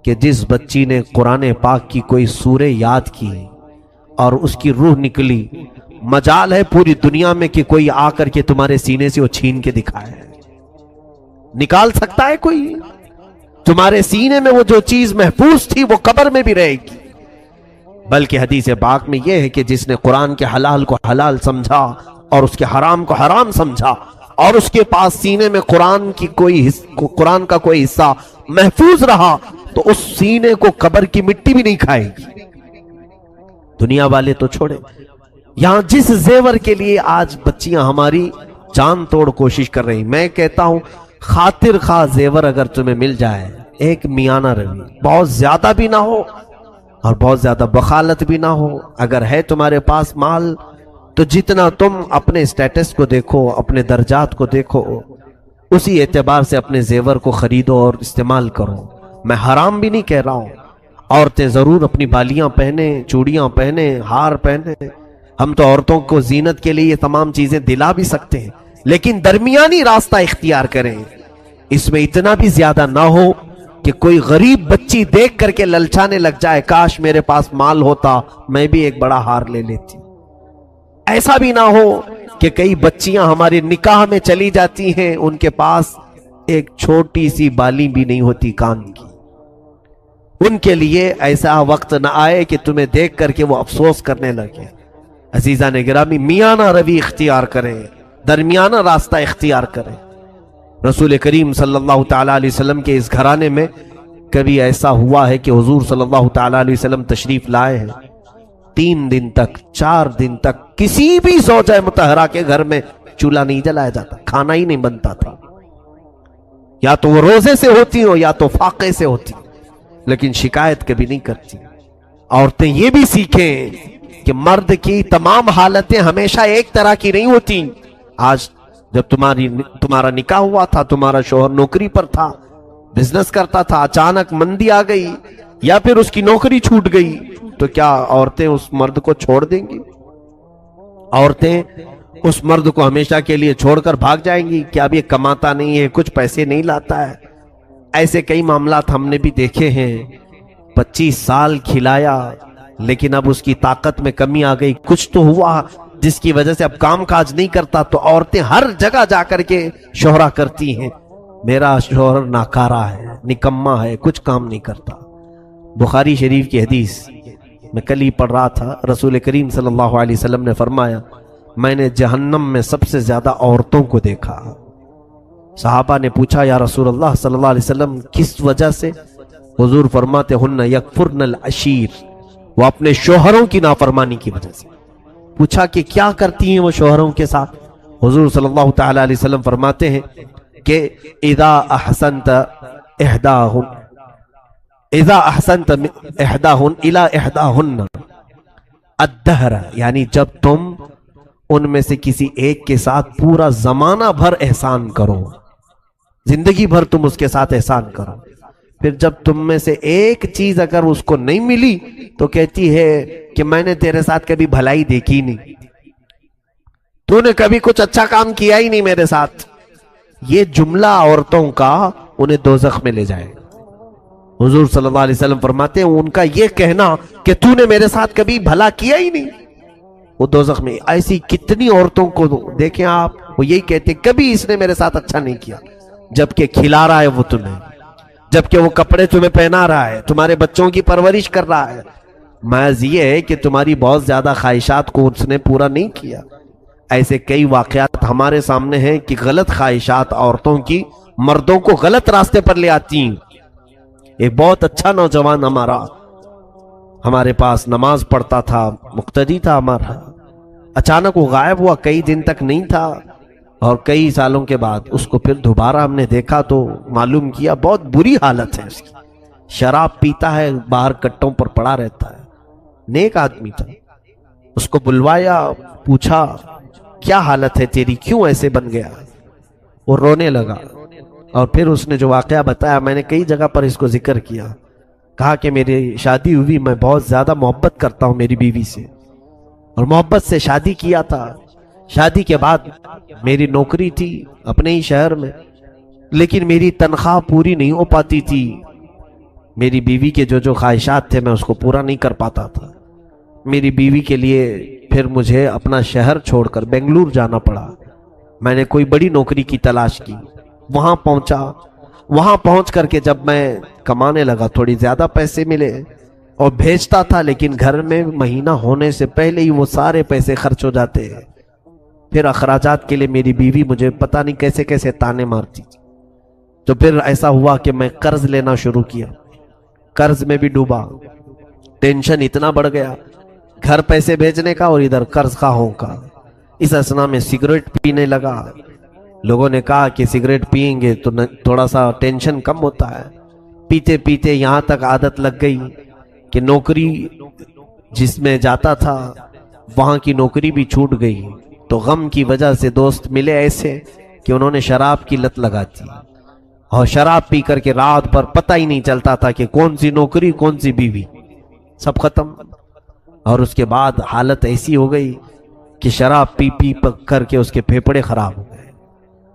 کہ جس بچی نے قرآن پاک کی کوئی سورہ یاد کی اور اس کی روح نکلی، مجال ہے پوری دنیا میں کہ کوئی آ کر کے تمہارے سینے سے وہ چھین کے دکھائے، نکال سکتا ہے کوئی؟ تمہارے سینے میں وہ جو چیز محفوظ تھی وہ قبر میں بھی رہے گی۔ بلکہ حدیث پاک میں یہ ہے کہ جس نے قرآن کے حلال کو حلال سمجھا اور اس کے حرام کو حرام سمجھا اور اس کے پاس سینے میں قرآن کا کوئی حصہ محفوظ رہا تو اس سینے کو قبر کی مٹی بھی نہیں کھائے گی۔ دنیا والے تو چھوڑے، یہاں جس زیور کے لیے آج بچیاں ہماری جان توڑ کوشش کر رہی، میں کہتا ہوں خاطر خواہ زیور اگر تمہیں مل جائے، ایک میانہ روی، بہت زیادہ بھی نہ ہو اور بہت زیادہ بخالت بھی نہ ہو، اگر ہے تمہارے پاس مال تو جتنا تم اپنے سٹیٹس کو دیکھو، اپنے درجات کو دیکھو، اسی اعتبار سے اپنے زیور کو خریدو اور استعمال کرو۔ میں حرام بھی نہیں کہہ رہا ہوں، عورتیں ضرور اپنی بالیاں پہنے، چوڑیاں پہنے، ہار پہنے، ہم تو عورتوں کو زینت کے لیے یہ تمام چیزیں دلا بھی سکتے ہیں، لیکن درمیانی راستہ اختیار کریں، اس میں اتنا بھی زیادہ نہ ہو کہ کوئی غریب بچی دیکھ کر کے للچانے لگ جائے، کاش میرے پاس مال ہوتا میں بھی ایک بڑا ہار لے لیتی۔ ایسا بھی نہ ہو کہ کئی بچیاں ہمارے نکاح میں چلی جاتی ہیں، ان کے پاس ایک چھوٹی سی بالی بھی نہیں ہوتی کان کی، ان کے لیے ایسا وقت نہ آئے کہ تمہیں دیکھ کر کے وہ افسوس کرنے لگے۔ عزیزان گرامی، میانہ روی اختیار کریں، درمیانہ راستہ اختیار کریں۔ رسول کریم صلی اللہ تعالیٰ علیہ وسلم کے اس گھرانے میں کبھی ایسا ہوا ہے کہ حضور صلی اللہ تعالیٰ علیہ وسلم تشریف لائے ہیں، 3 دن تک 4 دن تک کسی بھی زوجہ مطہرہ کے گھر میں چولہا نہیں جلایا جاتا، کھانا ہی نہیں بنتا تھا، یا تو وہ روزے سے ہوتی ہو یا تو فاقے سے ہوتی، لیکن شکایت کبھی نہیں کرتی۔ عورتیں یہ بھی سیکھیں کہ مرد کی تمام حالتیں ہمیشہ ایک طرح کی نہیں ہوتی۔ آج جب تمہارا نکاح ہوا تھا، تمہارا شوہر نوکری پر تھا، بزنس کرتا تھا، اچانک مندی آ گئی یا پھر اس کی نوکری چھوٹ گئی، تو کیا عورتیں اس مرد کو چھوڑ دیں گی؟ عورتیں اس مرد کو ہمیشہ کے لیے چھوڑ کر بھاگ جائیں گی کہ اب یہ کماتا نہیں ہے، کچھ پیسے نہیں لاتا ہے؟ ایسے کئی معاملات ہم نے بھی دیکھے ہیں۔ 25 سال کھلایا لیکن اب اس کی طاقت میں کمی آ گئی، کچھ تو ہوا جس کی وجہ سے اب کام کاج نہیں کرتا، تو عورتیں ہر جگہ جا کر کے شہرا کرتی ہیں، میرا شوہر ناکارہ ہے، نکما ہے، کچھ کام نہیں کرتا۔ بخاری شریف کی حدیث میں کل ہی پڑھ رہا تھا، رسول کریم صلی اللہ علیہ وسلم نے فرمایا میں نے جہنم میں سب سے زیادہ عورتوں کو دیکھا۔ صحابہ نے پوچھا یا رسول اللہ صلی اللہ علیہ وسلم کس وجہ سے؟ حضور فرماتے ہن یکفرن العشیر، وہ اپنے شوہروں کی نافرمانی کی وجہ سے۔ پوچھا کہ کیا کرتی ہیں وہ شوہروں کے ساتھ؟ حضور صلی اللہ تعالی علیہ وسلم فرماتے ہیں کہ اذا احسنت احداہن الی احداہن الدہر، یعنی جب تم ان میں سے کسی ایک کے ساتھ پورا زمانہ بھر احسان کرو، زندگی بھر تم اس کے ساتھ احسان کرو، پھر جب تم میں سے ایک چیز اگر اس کو نہیں ملی تو کہتی ہے کہ میں نے تیرے ساتھ کبھی بھلائی دیکھی نہیں، تو نے کبھی کچھ اچھا کام کیا ہی نہیں میرے ساتھ۔ یہ جملہ عورتوں کا انہیں دوزخ میں لے جائے۔ حضور صلی اللہ علیہ وسلم فرماتے ہیں ان کا یہ کہنا کہ تو نے میرے ساتھ کبھی بھلا کیا ہی نہیں، وہ دوزخ میں۔ ایسی کتنی عورتوں کو دیکھیں آپ، وہ یہی کہتے ہیں کبھی اس نے میرے ساتھ اچھا نہیں کیا، جبکہ کھلا رہا ہے وہ تمہیں، جبکہ وہ کپڑے تمہیں پہنا رہا ہے، تمہارے بچوں کی پرورش کر رہا ہے، محض یہ ہے کہ تمہاری بہت زیادہ خواہشات کو اس نے پورا نہیں کیا۔ ایسے کئی واقعات ہمارے سامنے ہیں کہ غلط خواہشات عورتوں کی مردوں کو غلط راستے پر لے آتی ہیں۔ ایک بہت اچھا نوجوان ہمارے پاس نماز پڑھتا تھا، مقتدی تھا ہمارا، اچانک وہ غائب ہوا، کئی دن تک نہیں تھا، اور کئی سالوں کے بعد اس کو پھر دوبارہ ہم نے دیکھا تو معلوم کیا بہت بری حالت ہے اس کی، شراب پیتا ہے، باہر کٹوں پر پڑا رہتا ہے، نیک آدمی تھا۔ اس کو بلوایا، پوچھا کیا حالت ہے تیری، کیوں ایسے بن گیا؟ وہ رونے لگا، اور پھر اس نے جو واقعہ بتایا میں نے کئی جگہ پر اس کو ذکر کیا، کہا کہ میری شادی ہوئی، میں بہت زیادہ محبت کرتا ہوں میری بیوی سے، اور محبت سے شادی کیا تھا۔ شادی کے بعد میری نوکری تھی اپنے ہی شہر میں، لیکن میری تنخواہ پوری نہیں ہو پاتی تھی، میری بیوی کے جو خواہشات تھے میں اس کو پورا نہیں کر پاتا تھا۔ میری بیوی کے لیے پھر مجھے اپنا شہر چھوڑ کر بنگلور جانا پڑا۔ میں نے کوئی بڑی نوکری کی تلاش کی، وہاں پہنچا، وہاں پہنچ کر کے جب میں کمانے لگا تھوڑی زیادہ پیسے ملے اور بھیجتا تھا، لیکن گھر میں مہینہ ہونے سے پہلے ہی وہ سارے پیسے خرچ ہو جاتے ہیں۔ پھر اخراجات کے لیے میری بیوی مجھے پتہ نہیں کیسے کیسے تانے مارتی تھی۔ تو پھر ایسا ہوا کہ میں قرض لینا شروع کیا، قرض میں بھی ڈوبا، ٹینشن اتنا بڑھ گیا، گھر پیسے بھیجنے کا اور ادھر قرض خواہوں کا۔ اس اثنا میں سگریٹ پینے لگا۔ لوگوں نے کہا کہ سگریٹ پئیں گے تو تھوڑا سا ٹینشن کم ہوتا ہے۔ پیتے پیتے یہاں تک عادت لگ گئی کہ نوکری جس میں جاتا تھا وہاں کی نوکری بھی چھوٹ گئی، تو غم کی وجہ سے دوست ملے ایسے کہ انہوں نے شراب کی لت لگا دی، اور شراب پی کر کے رات بھر پتہ ہی نہیں چلتا تھا کہ کون سی نوکری کون سی بیوی، سب ختم۔ اور اس کے بعد حالت ایسی ہو گئی کہ شراب پی پی کر کے اس کے پھیپھڑے خراب ہو گئے،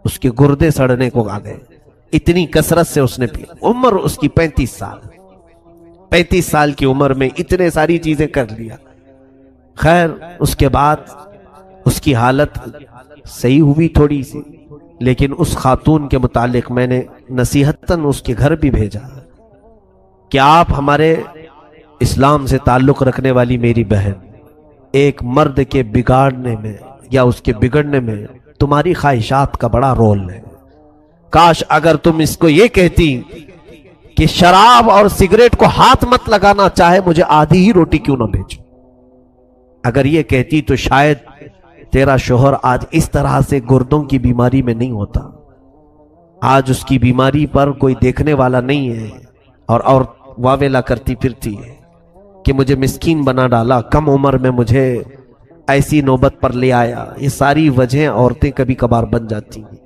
اس کے گردے سڑنے کو آ گئے، اتنی کثرت سے اس نے پی۔ عمر اس کی 35 سال، 35 سال کی عمر میں اتنے ساری چیزیں کر لیا۔ خیر اس کے بعد اس کی حالت صحیح ہوئی تھوڑی سی، لیکن اس خاتون کے متعلق میں نے نصیحتاً اس کے گھر بھی بھیجا کہ آپ ہمارے اسلام سے تعلق رکھنے والی میری بہن، ایک مرد کے بگاڑنے میں یا اس کے بگڑنے میں تمہاری خواہشات کا بڑا رول ہے۔ کاش اگر تم اس کو یہ کہتی کہ شراب اور سگریٹ کو ہاتھ مت لگانا، چاہے مجھے آدھی ہی روٹی کیوں نہ بھیجو، اگر یہ کہتی تو شاید تیرا شوہر آج اس طرح سے گردوں کی بیماری میں نہیں ہوتا۔ آج اس کی بیماری پر کوئی دیکھنے والا نہیں ہے، اور واویلا کرتی پھرتی ہے کہ مجھے مسکین بنا ڈالا، کم عمر میں مجھے ایسی نوبت پر لے آیا۔ یہ ساری وجہیں عورتیں کبھی کبھار بن جاتی ہیں۔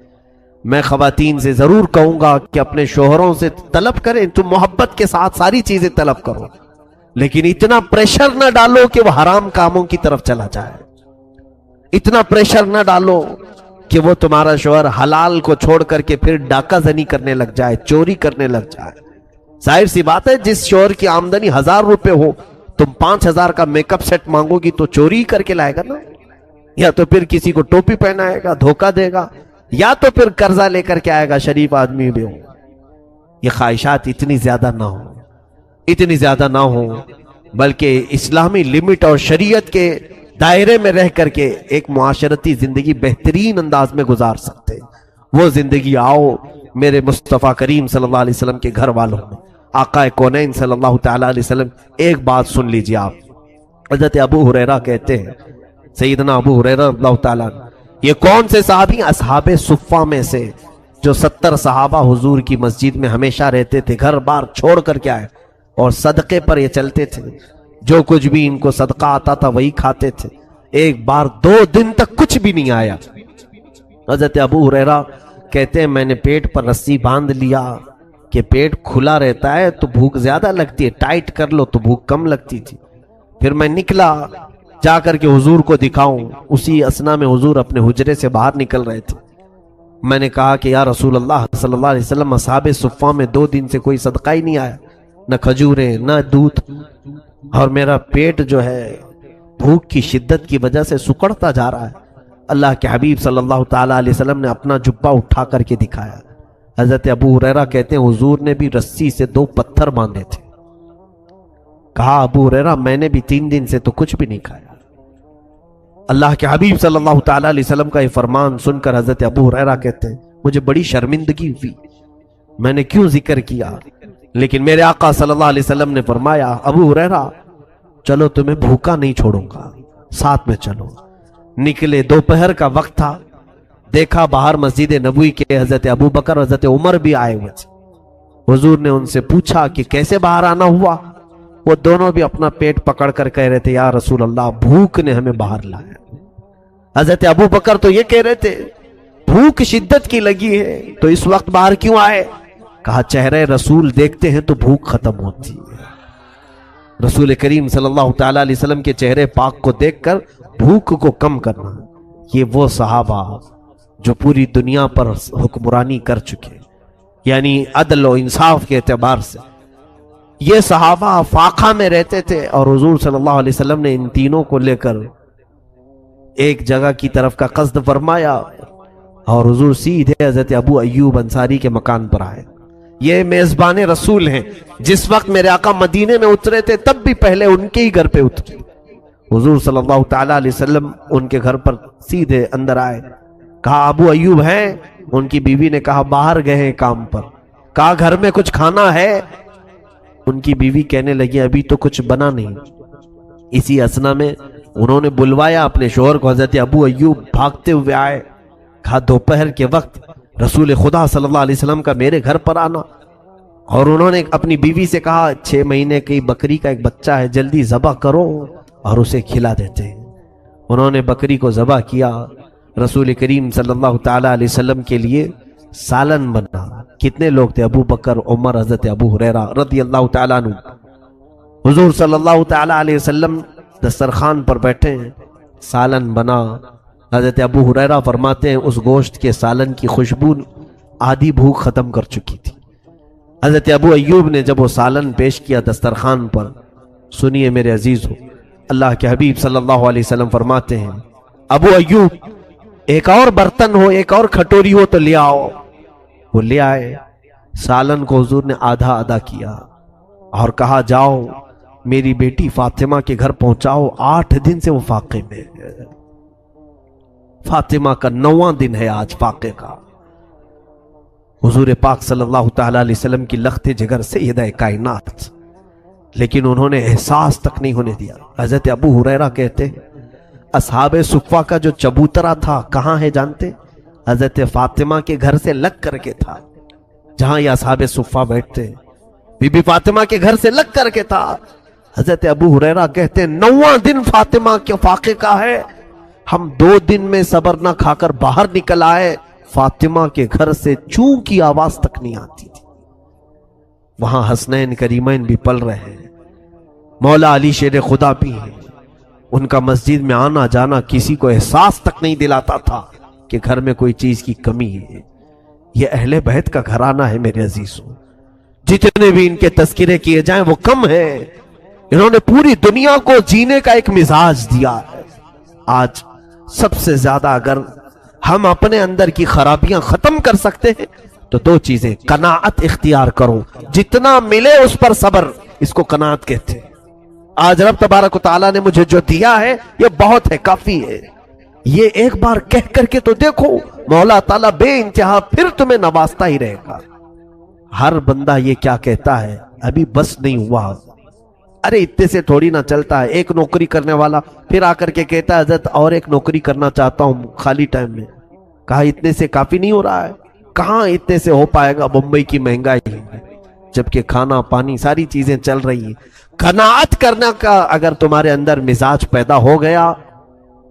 میں خواتین سے ضرور کہوں گا کہ اپنے شوہروں سے طلب کریں، تم محبت کے ساتھ ساری چیزیں طلب کرو، لیکن اتنا پریشر نہ ڈالو کہ وہ حرام کاموں کی طرف چلا جائے، اتنا پریشر نہ ڈالو کہ وہ تمہارا شوہر حلال کو چھوڑ کر کے پھر ڈاکہ زنی کرنے لگ جائے، چوری کرنے لگ جائے۔ ظاہر سی بات ہے جس شوہر کی آمدنی 1000 روپے ہو، تم 5000 کا میک اپ سیٹ مانگو گی تو چوری کر کے لائے گا نا، یا تو پھر کسی کو ٹوپی پہنائے گا، دھوکہ دے گا، یا تو پھر قرضہ لے کر کے آئے گا، شریف آدمی بھی ہو۔ یہ خواہشات اتنی زیادہ نہ ہو، اتنی زیادہ نہ ہو، بلکہ اسلامی لمٹ اور شریعت کے دائرے میں رہ کر کے ایک معاشرتی زندگی بہترین انداز میں گزار سکتے، وہ زندگی آؤ میرے مصطفیٰ کریم صلی اللہ علیہ وسلم کے گھر والوں میں، آقا کونین صلی اللہ تعالیٰ علیہ وسلم۔ ایک بات سن لیجئے آپ، حضرت ابو ہریرہ کہتے ہیں، سیدنا ابو ہریرہ رضی اللہ تعالیٰ عنہ، یہ کون سے صحابی؟ اصحاب صفہ میں سے، جو 70 صحابہ حضور کی مسجد میں ہمیشہ رہتے تھے، گھر بار چھوڑ کر کے آئے، اور صدقے پر یہ چلتے تھے، جو کچھ بھی ان کو صدقہ آتا تھا وہی کھاتے تھے۔ ایک بار 2 دن تک کچھ بھی نہیں آیا۔ حضرت ابو ہریرہ کہتے ہیں میں نے پیٹ پر رسی باندھ لیا کہ پیٹ کھلا رہتا ہے تو بھوک زیادہ لگتی ہے، ٹائٹ کر لو تو بھوک کم لگتی تھی۔ پھر میں نکلا جا کر کے حضور کو دکھاؤں، اسی اسنا میں حضور اپنے حجرے سے باہر نکل رہے تھے۔ میں نے کہا کہ یا رسول اللہ صلی اللہ علیہ وسلم، اصحاب صفہ میں 2 دن سے کوئی صدقہ ہی نہیں آیا، نہ کھجوریں نہ دودھ، اور میرا پیٹ جو ہے بھوک کی شدت کی وجہ سے سکڑتا جا رہا ہے۔ اللہ کے حبیب صلی اللہ تعالیٰ علیہ وسلم نے اپنا جبہ اٹھا کر کے دکھایا۔ حضرت ابو ہریرہ کہتے ہیں حضور نے بھی رسی سے 2 پتھر باندھے تھے۔ کہا ابو ہریرہ میں نے بھی 3 دن سے تو کچھ بھی نہیں کھایا۔ اللہ کے حبیب صلی اللہ تعالیٰ علیہ وسلم کا یہ فرمان سن کر حضرت ابو ہریرہ کہتے ہیں مجھے بڑی شرمندگی ہوئی، میں نے کیوں ذکر کیا، لیکن میرے آقا صلی اللہ علیہ وسلم نے فرمایا ابو ہریرہ چلو تمہیں بھوکا نہیں چھوڑوں گا، ساتھ میں چلو۔ نکلے، دوپہر کا وقت تھا، دیکھا باہر مسجد نبوی کے حضرت ابو بکر حضرت عمر بھی آئے ہوئے تھے۔ حضور نے ان سے پوچھا کہ کیسے باہر آنا ہوا؟ وہ دونوں بھی اپنا پیٹ پکڑ کر کہہ رہے تھے یا رسول اللہ بھوک نے ہمیں باہر لایا۔ حضرت ابو بکر تو یہ کہہ رہے تھے بھوک شدت کی لگی ہے تو اس وقت باہر کیوں آئے؟ کہا چہرے رسول دیکھتے ہیں تو بھوک ختم ہوتی ہے۔ رسول کریم صلی اللہ تعالیٰ علیہ وسلم کے چہرے پاک کو دیکھ کر بھوک کو کم کرنا، یہ وہ صحابہ جو پوری دنیا پر حکمرانی کر چکے، یعنی عدل و انصاف کے اعتبار سے یہ صحابہ فاقہ میں رہتے تھے، اور حضور صلی اللہ علیہ وسلم نے ان تینوں کو لے کر ایک جگہ کی طرف کا قصد فرمایا، اور حضور سیدھے حضرت ابو ایوب انصاری کے مکان پر آئے۔ یہ میزبان رسول ہیں، جس وقت میرے آقا مدینے میں اترے تھے تب بھی پہلے ان کے ہی گھر پہ اترے۔ حضور صلی اللہ تعالیٰ علیہ وسلم ان کے گھر پر سیدھے اندر آئے، کہا ابو ایوب ہیں؟ ان کی بیوی نے کہا باہر گئے ہیں کام پر۔ کہا گھر میں کچھ کھانا ہے؟ ان کی بیوی کہنے لگی ابھی تو کچھ بنا نہیں۔ اسی اسنا میں انہوں نے بلوایا اپنے شوہر کو، حضرت ابو ایوب بھاگتے ہوئے آئے، کہا دوپہر کے وقت رسول خدا صلی اللہ علیہ وسلم کا میرے گھر پر آنا، اور انہوں نے اپنی بیوی سے کہا 6 مہینے کی بکری کا ایک بچہ ہے، جلدی ذبح کرو اور اسے کھلا دیتے ہیں۔ انہوں نے بکری کو ذبح کیا، رسول کریم صلی اللہ تعالیٰ علیہ وسلم کے لیے سالن بنا۔ کتنے لوگ تھے؟ ابو بکر، عمر، حضرت ابو ہریرہ رضی اللہ تعالیٰ عنہ۔ حضور صلی اللہ تعالیٰ علیہ وسلم دسترخوان پر بیٹھے ہیں، سالن بنا۔ حضرت ابو ہریرہ فرماتے ہیں اس گوشت کے سالن کی خوشبو آدھی بھوک ختم کر چکی تھی۔ حضرت ابو ایوب نے جب وہ سالن پیش کیا دسترخوان پر، سنیے میرے عزیز ہو، اللہ کے حبیب صلی اللہ علیہ وسلم فرماتے ہیں ابو ایوب ایک اور برتن ہو، ایک اور کھٹوری ہو تو لے آؤ۔ وہ لے آئے، سالن کو حضور نے آدھا آدھا کیا اور کہا جاؤ میری بیٹی فاطمہ کے گھر پہنچاؤ، 8 دن سے وہ فاقے میں ہے۔ فاطمہ کا 9واں دن ہے آج فاقے کا۔ حضور پاک صلی اللہ تعالیٰ علیہ وسلم کی لخت جگر سیدہ کائنات، لیکن انہوں نے احساس تک نہیں ہونے دیا۔ حضرت ابو ہریرہ کہتے اصحاب صفہ کا جو چبوترا تھا کہاں ہے جانتے؟ حضرت فاطمہ کے گھر سے لگ کر کے تھا، جہاں یہ اصحاب صفہ بیٹھتے، بی بی فاطمہ کے گھر سے لگ کر کے تھا۔ حضرت ابو ہریرہ کہتے ہیں 9واں دن فاطمہ کے فاقے کا ہے، ہم 2 دن میں صبر نہ کھا کر باہر نکل آئے، فاطمہ کے گھر سے چوں کی آواز تک نہیں آتی تھی۔ وہاں حسنین کریمین بھی پل رہے ہیں، مولا علی شیر خدا بھی ہیں، ان کا مسجد میں آنا جانا کسی کو احساس تک نہیں دلاتا تھا کہ گھر میں کوئی چیز کی کمی ہے۔ یہ اہل بیت کا گھرانہ ہے میرے عزیزوں، جتنے بھی ان کے تذکرے کیے جائیں وہ کم ہیں۔ انہوں نے پوری دنیا کو جینے کا ایک مزاج دیا ہے۔ آج سب سے زیادہ اگر ہم اپنے اندر کی خرابیاں ختم کر سکتے ہیں تو دو چیزیں، قناعت اختیار کرو، جتنا ملے اس پر صبر، اس کو قناعت کہتے ہیں۔ آج رب تبارک و تعالیٰ نے مجھے جو دیا ہے یہ بہت ہے، کافی ہے، یہ ایک بار کہہ کر کے تو دیکھو، مولا تعالیٰ بے انتہا پھر تمہیں نوازتا ہی رہے گا۔ ہر بندہ یہ کیا کہتا ہے، ابھی بس نہیں ہوا، ارے اتنے سے تھوڑی نہ چلتا ہے۔ ایک نوکری کرنے والا پھر آ کر کے کہتا ہے حضرت اور ایک نوکری کرنا چاہتا ہوں خالی ٹائم میں۔ کہا اتنے سے کافی نہیں ہو رہا ہے، کہاں اتنے سے ہو پائے گا، بمبئی کی مہنگائی، جبکہ کھانا پانی ساری چیزیں چل رہی ہیں۔ قناعت کرنا کا اگر تمہارے اندر مزاج پیدا ہو گیا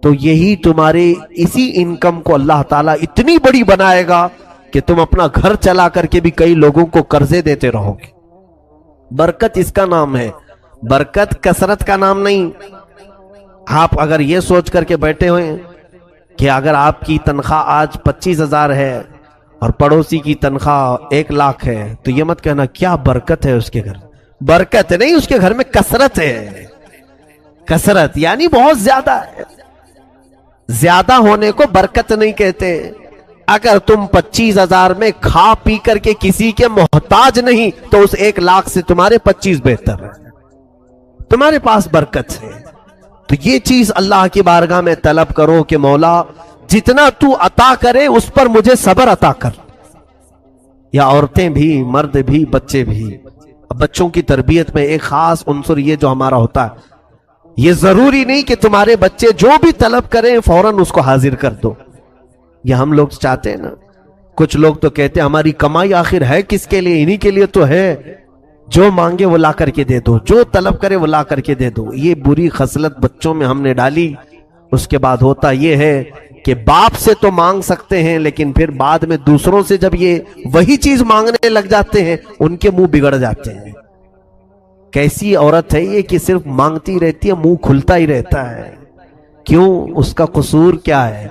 تو یہی تمہارے اسی انکم کو اللہ تعالیٰ اتنی بڑی بنائے گا کہ تم اپنا گھر چلا کر کے بھی کئی لوگوں کو قرضے دیتے رہو گے۔ برکت اس کا نام ہے، برکت کثرت کا نام نہیں۔ آپ اگر یہ سوچ کر کے بیٹھے ہوئے کہ اگر آپ کی تنخواہ آج 25,000 ہے اور پڑوسی کی تنخواہ 1,00,000 ہے تو یہ مت کہنا کیا برکت ہے اس کے گھر، برکت نہیں، اس کے گھر میں کثرت ہے۔ کثرت یعنی بہت زیادہ ہے، زیادہ ہونے کو برکت نہیں کہتے۔ اگر تم 25,000 میں کھا پی کر کے کسی کے محتاج نہیں تو اس 1,00,000 سے تمہارے 25 بہتر ہے، تمہارے پاس برکت ہے۔ تو یہ چیز اللہ کی بارگاہ میں طلب کرو کہ مولا جتنا تو عطا کرے اس پر مجھے صبر عطا کر۔ یا عورتیں بھی، مرد بھی، بچے بھی۔ بچوں کی تربیت میں ایک خاص عنصر یہ جو ہمارا ہوتا ہے، یہ ضروری نہیں کہ تمہارے بچے جو بھی طلب کریں فوراً اس کو حاضر کر دو۔ یہ ہم لوگ چاہتے ہیں نا، کچھ لوگ تو کہتے ہیں ہماری کمائی آخر ہے کس کے لیے، انہی کے لیے تو ہے، جو مانگے وہ لا کر کے دے دو، جو طلب کرے وہ لا کر کے دے دو۔ یہ بری خصلت بچوں میں ہم نے ڈالی۔ اس کے بعد ہوتا یہ ہے کہ باپ سے تو مانگ سکتے ہیں لیکن پھر بعد میں دوسروں سے جب یہ وہی چیز مانگنے لگ جاتے ہیں ان کے منہ بگڑ جاتے ہیں۔ کیسی عورت ہے یہ کہ صرف مانگتی رہتی ہے، منہ کھلتا ہی رہتا ہے، کیوں؟ اس کا قصور کیا ہے؟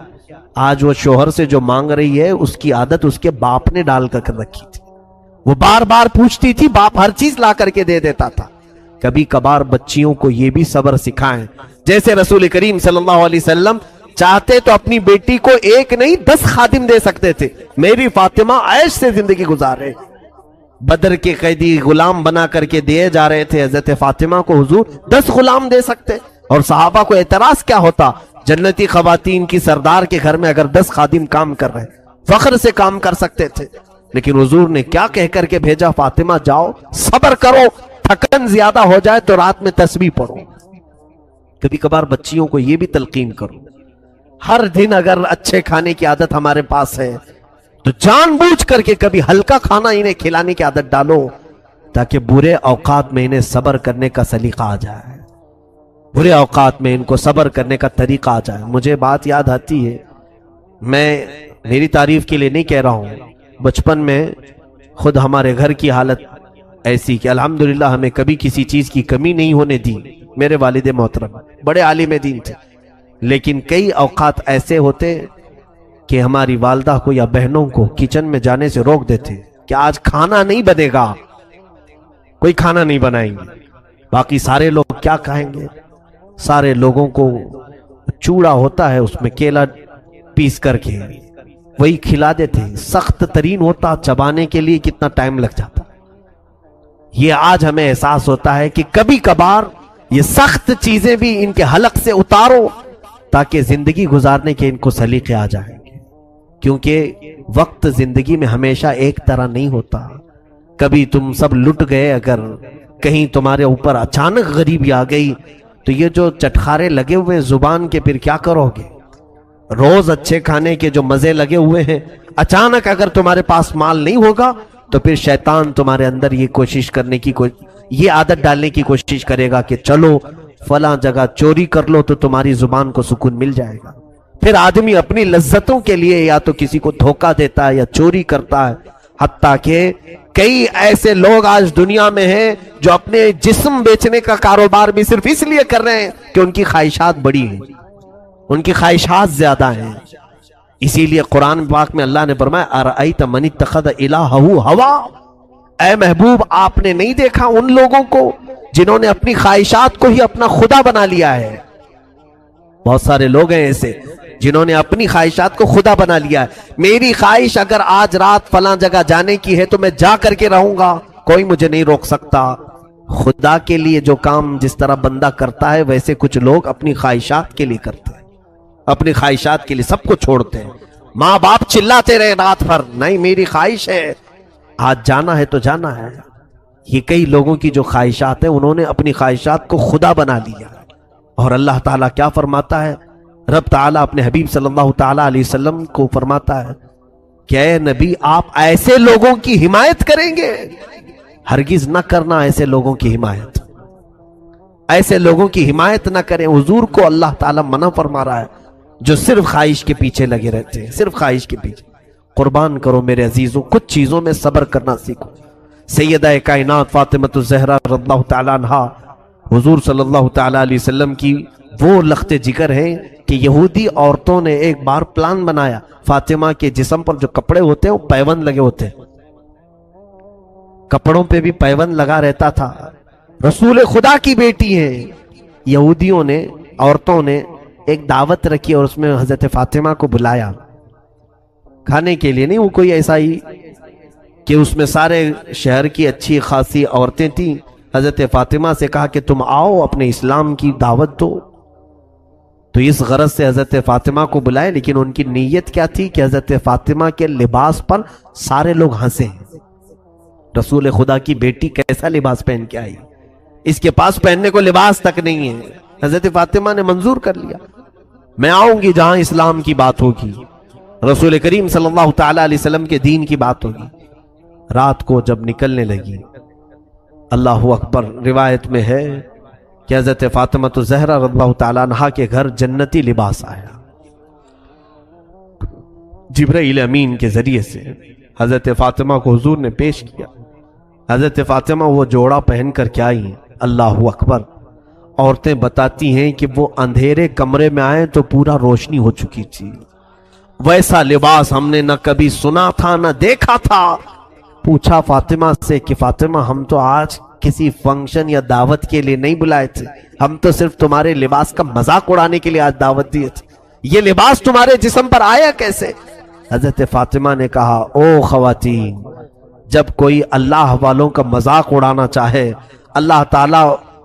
آج وہ شوہر سے جو مانگ رہی ہے اس کی عادت اس کے باپ نے ڈال کر رکھی تھی، وہ بار بار پوچھتی تھی، باپ ہر چیز لا کر کے دے دیتا تھا۔ کبھی کبھار بچیوں کو یہ بھی صبر سکھائیں، جیسے رسول کریم صلی اللہ علیہ وسلم چاہتے تو اپنی بیٹی کو 1 نہیں 10 خادم دے سکتے تھے، میری فاطمہ عیش سے زندگی گزارے۔ بدر کے قیدی غلام بنا کر کے دیے جا رہے تھے، حضرت فاطمہ کو حضور 10 غلام دے سکتے، اور صحابہ کو اعتراض کیا ہوتا؟ جنتی خواتین کی سردار کے گھر میں اگر 10 خادم کام کر رہے، فخر سے کام کر سکتے تھے، لیکن حضور نے کیا کہہ کر کے بھیجا؟ فاطمہ جاؤ صبر کرو، تھکن زیادہ ہو جائے تو رات میں تسبیح پڑھو۔ کبھی کبھار بچیوں کو یہ بھی تلقین کرو، ہر دن اگر اچھے کھانے کی عادت ہمارے پاس ہے تو جان بوجھ کر کے کبھی ہلکا کھانا انہیں کھلانے کی عادت ڈالو، تاکہ برے اوقات میں انہیں صبر کرنے کا سلیقہ آ جائے، برے اوقات میں ان کو صبر کرنے کا طریقہ آ جائے۔ مجھے بات یاد آتی ہے، میں میری تعریف کے لیے نہیں کہہ رہا ہوں، بچپن میں خود ہمارے گھر کی حالت ایسی کہ الحمدللہ ہمیں کبھی کسی چیز کی کمی نہیں ہونے دی۔ میرے والد محترم بڑے عالم دین تھے، لیکن کئی اوقات ایسے ہوتے کہ ہماری والدہ کو یا بہنوں کو کچن میں جانے سے روک دیتے کہ آج کھانا نہیں بنے گا، کوئی کھانا نہیں بنائیں گے، باقی سارے لوگ کیا کھائیں گے؟ سارے لوگوں کو چوڑا ہوتا ہے اس میں کیلا پیس کر کے وہی کھلا دیتے، سخت ترین ہوتا، چبانے کے لیے کتنا ٹائم لگ جاتا۔ یہ آج ہمیں احساس ہوتا ہے کہ کبھی کبھار یہ سخت چیزیں بھی ان کے حلق سے اتارو تاکہ زندگی گزارنے کے ان کو سلیقے آ جائیں، کیونکہ وقت زندگی میں ہمیشہ ایک طرح نہیں ہوتا۔ کبھی تم سب لٹ گئے، اگر کہیں تمہارے اوپر اچانک غریبی آ گئی تو یہ جو چٹخارے لگے ہوئے زبان کے پھر کیا کرو گے؟ روز اچھے کھانے کے جو مزے لگے ہوئے ہیں، اچانک اگر تمہارے پاس مال نہیں ہوگا تو پھر شیطان تمہارے اندر یہ کوشش کرنے کی یہ عادت ڈالنے کی کوشش کرے گا کہ چلو فلاں جگہ چوری کر لو تو تمہاری زبان کو سکون مل جائے گا۔ پھر آدمی اپنی لذتوں کے لیے یا تو کسی کو دھوکہ دیتا ہے یا چوری کرتا ہے، حتیٰ کہ کئی ایسے لوگ آج دنیا میں ہیں جو اپنے جسم بیچنے کا کاروبار بھی صرف اس لیے کر رہے ہیں کہ ان کی خواہشات بڑی ہیں، ان کی خواہشات زیادہ ہیں۔ اسی لیے قرآن پاک میں اللہ نے فرمایا ارأیت من اتخذ الہہ ہوا، اے محبوب آپ نے نہیں دیکھا ان لوگوں کو جنہوں نے اپنی خواہشات کو ہی اپنا خدا بنا لیا ہے؟ بہت سارے لوگ ہیں ایسے جنہوں نے اپنی خواہشات کو خدا بنا لیا ہے۔ میری خواہش اگر آج رات فلاں جگہ جانے کی ہے تو میں جا کر کے رہوں گا، کوئی مجھے نہیں روک سکتا۔ خدا کے لیے جو کام جس طرح بندہ کرتا ہے ویسے کچھ لوگ اپنی خواہشات کے لیے کرتے ہیں، اپنی خواہشات کے لیے سب کو چھوڑتے ہیں۔ ماں باپ چلاتے رہے رات بھر، نہیں میری خواہش ہے آج جانا ہے تو جانا ہے۔ یہ کئی لوگوں کی جو خواہشات ہیں انہوں نے اپنی خواہشات کو خدا بنا لیا، اور اللہ تعالیٰ کیا فرماتا ہے؟ رب تعالیٰ اپنے حبیب صلی اللہ تعالیٰ علیہ وسلم کو فرماتا ہے کہ اے نبی آپ ایسے لوگوں کی حمایت کریں گے؟ ہرگز نہ کرنا ایسے لوگوں کی حمایت، ایسے لوگوں کی حمایت نہ کریں۔ حضور کو اللہ تعالیٰ منع فرما رہا ہے جو صرف خواہش کے پیچھے لگے رہتے ہیں، صرف خواہش کے پیچھے۔ قربان کرو میرے عزیزوں، کچھ چیزوں میں صبر کرنا سیکھو۔ سیدہ کائنات فاطمۃ الزہرا رضی اللہ تعالیٰ عنہا حضور صلی اللہ تعالیٰ علیہ وسلم کی وہ لخت جگر ہیں کہ یہودی عورتوں نے ایک بار پلان بنایا، فاطمہ کے جسم پر جو کپڑے ہوتے ہیں وہ پیوند لگے ہوتے ہیں، کپڑوں پہ بھی پیوند لگا رہتا تھا، رسول خدا کی بیٹی ہیں۔ یہودیوں نے، عورتوں نے ایک دعوت رکھی اور اس میں حضرت فاطمہ کو بلایا کھانے کے لیے، نہیں وہ کوئی ایسا ہی کہ اس میں سارے شہر کی اچھی خاصی عورتیں تھیں۔ حضرت فاطمہ سے کہا کہ تم آؤ اپنے اسلام کی دعوت دو، تو اس غرض سے حضرت فاطمہ کو بلائے، لیکن ان کی نیت کیا تھی کہ حضرت فاطمہ کے لباس پر سارے لوگ ہنسیں۔ رسول خدا کی بیٹی کیسا لباس پہن کے آئی، اس کے پاس پہننے کو لباس تک نہیں ہے۔ حضرت فاطمہ نے منظور کر لیا، میں آؤں گی جہاں اسلام کی بات ہوگی، رسول کریم صلی اللہ تعالیٰ علیہ وسلم کے دین کی بات ہوگی۔ رات کو جب نکلنے لگی، اللہ اکبر، روایت میں ہے کہ حضرت فاطمہ الزہرا رضی اللہ تعالیٰ عنہا کے گھر جنتی لباس آیا، جبرائیل امین کے ذریعے سے حضرت فاطمہ کو حضور نے پیش کیا۔ حضرت فاطمہ وہ جوڑا پہن کر کے آئی ہیں، اللہ اکبر۔ عورتیں بتاتی ہیں کہ وہ اندھیرے کمرے میں آئے تو پورا روشنی ہو چکی تھی، ویسا لباس ہم نے نہ کبھی سنا تھا نہ دیکھا تھا۔ پوچھا فاطمہ سے کہ فاطمہ ہم تو آج کسی فنکشن یا دعوت کے لیے نہیں بلائے تھے، ہم تو صرف تمہارے لباس کا مذاق اڑانے کے لیے آج دعوت دیے تھے، یہ لباس تمہارے جسم پر آیا کیسے؟ حضرت فاطمہ نے کہا او خواتین، جب کوئی اللہ والوں کا مذاق اڑانا چاہے اللہ تعالیٰ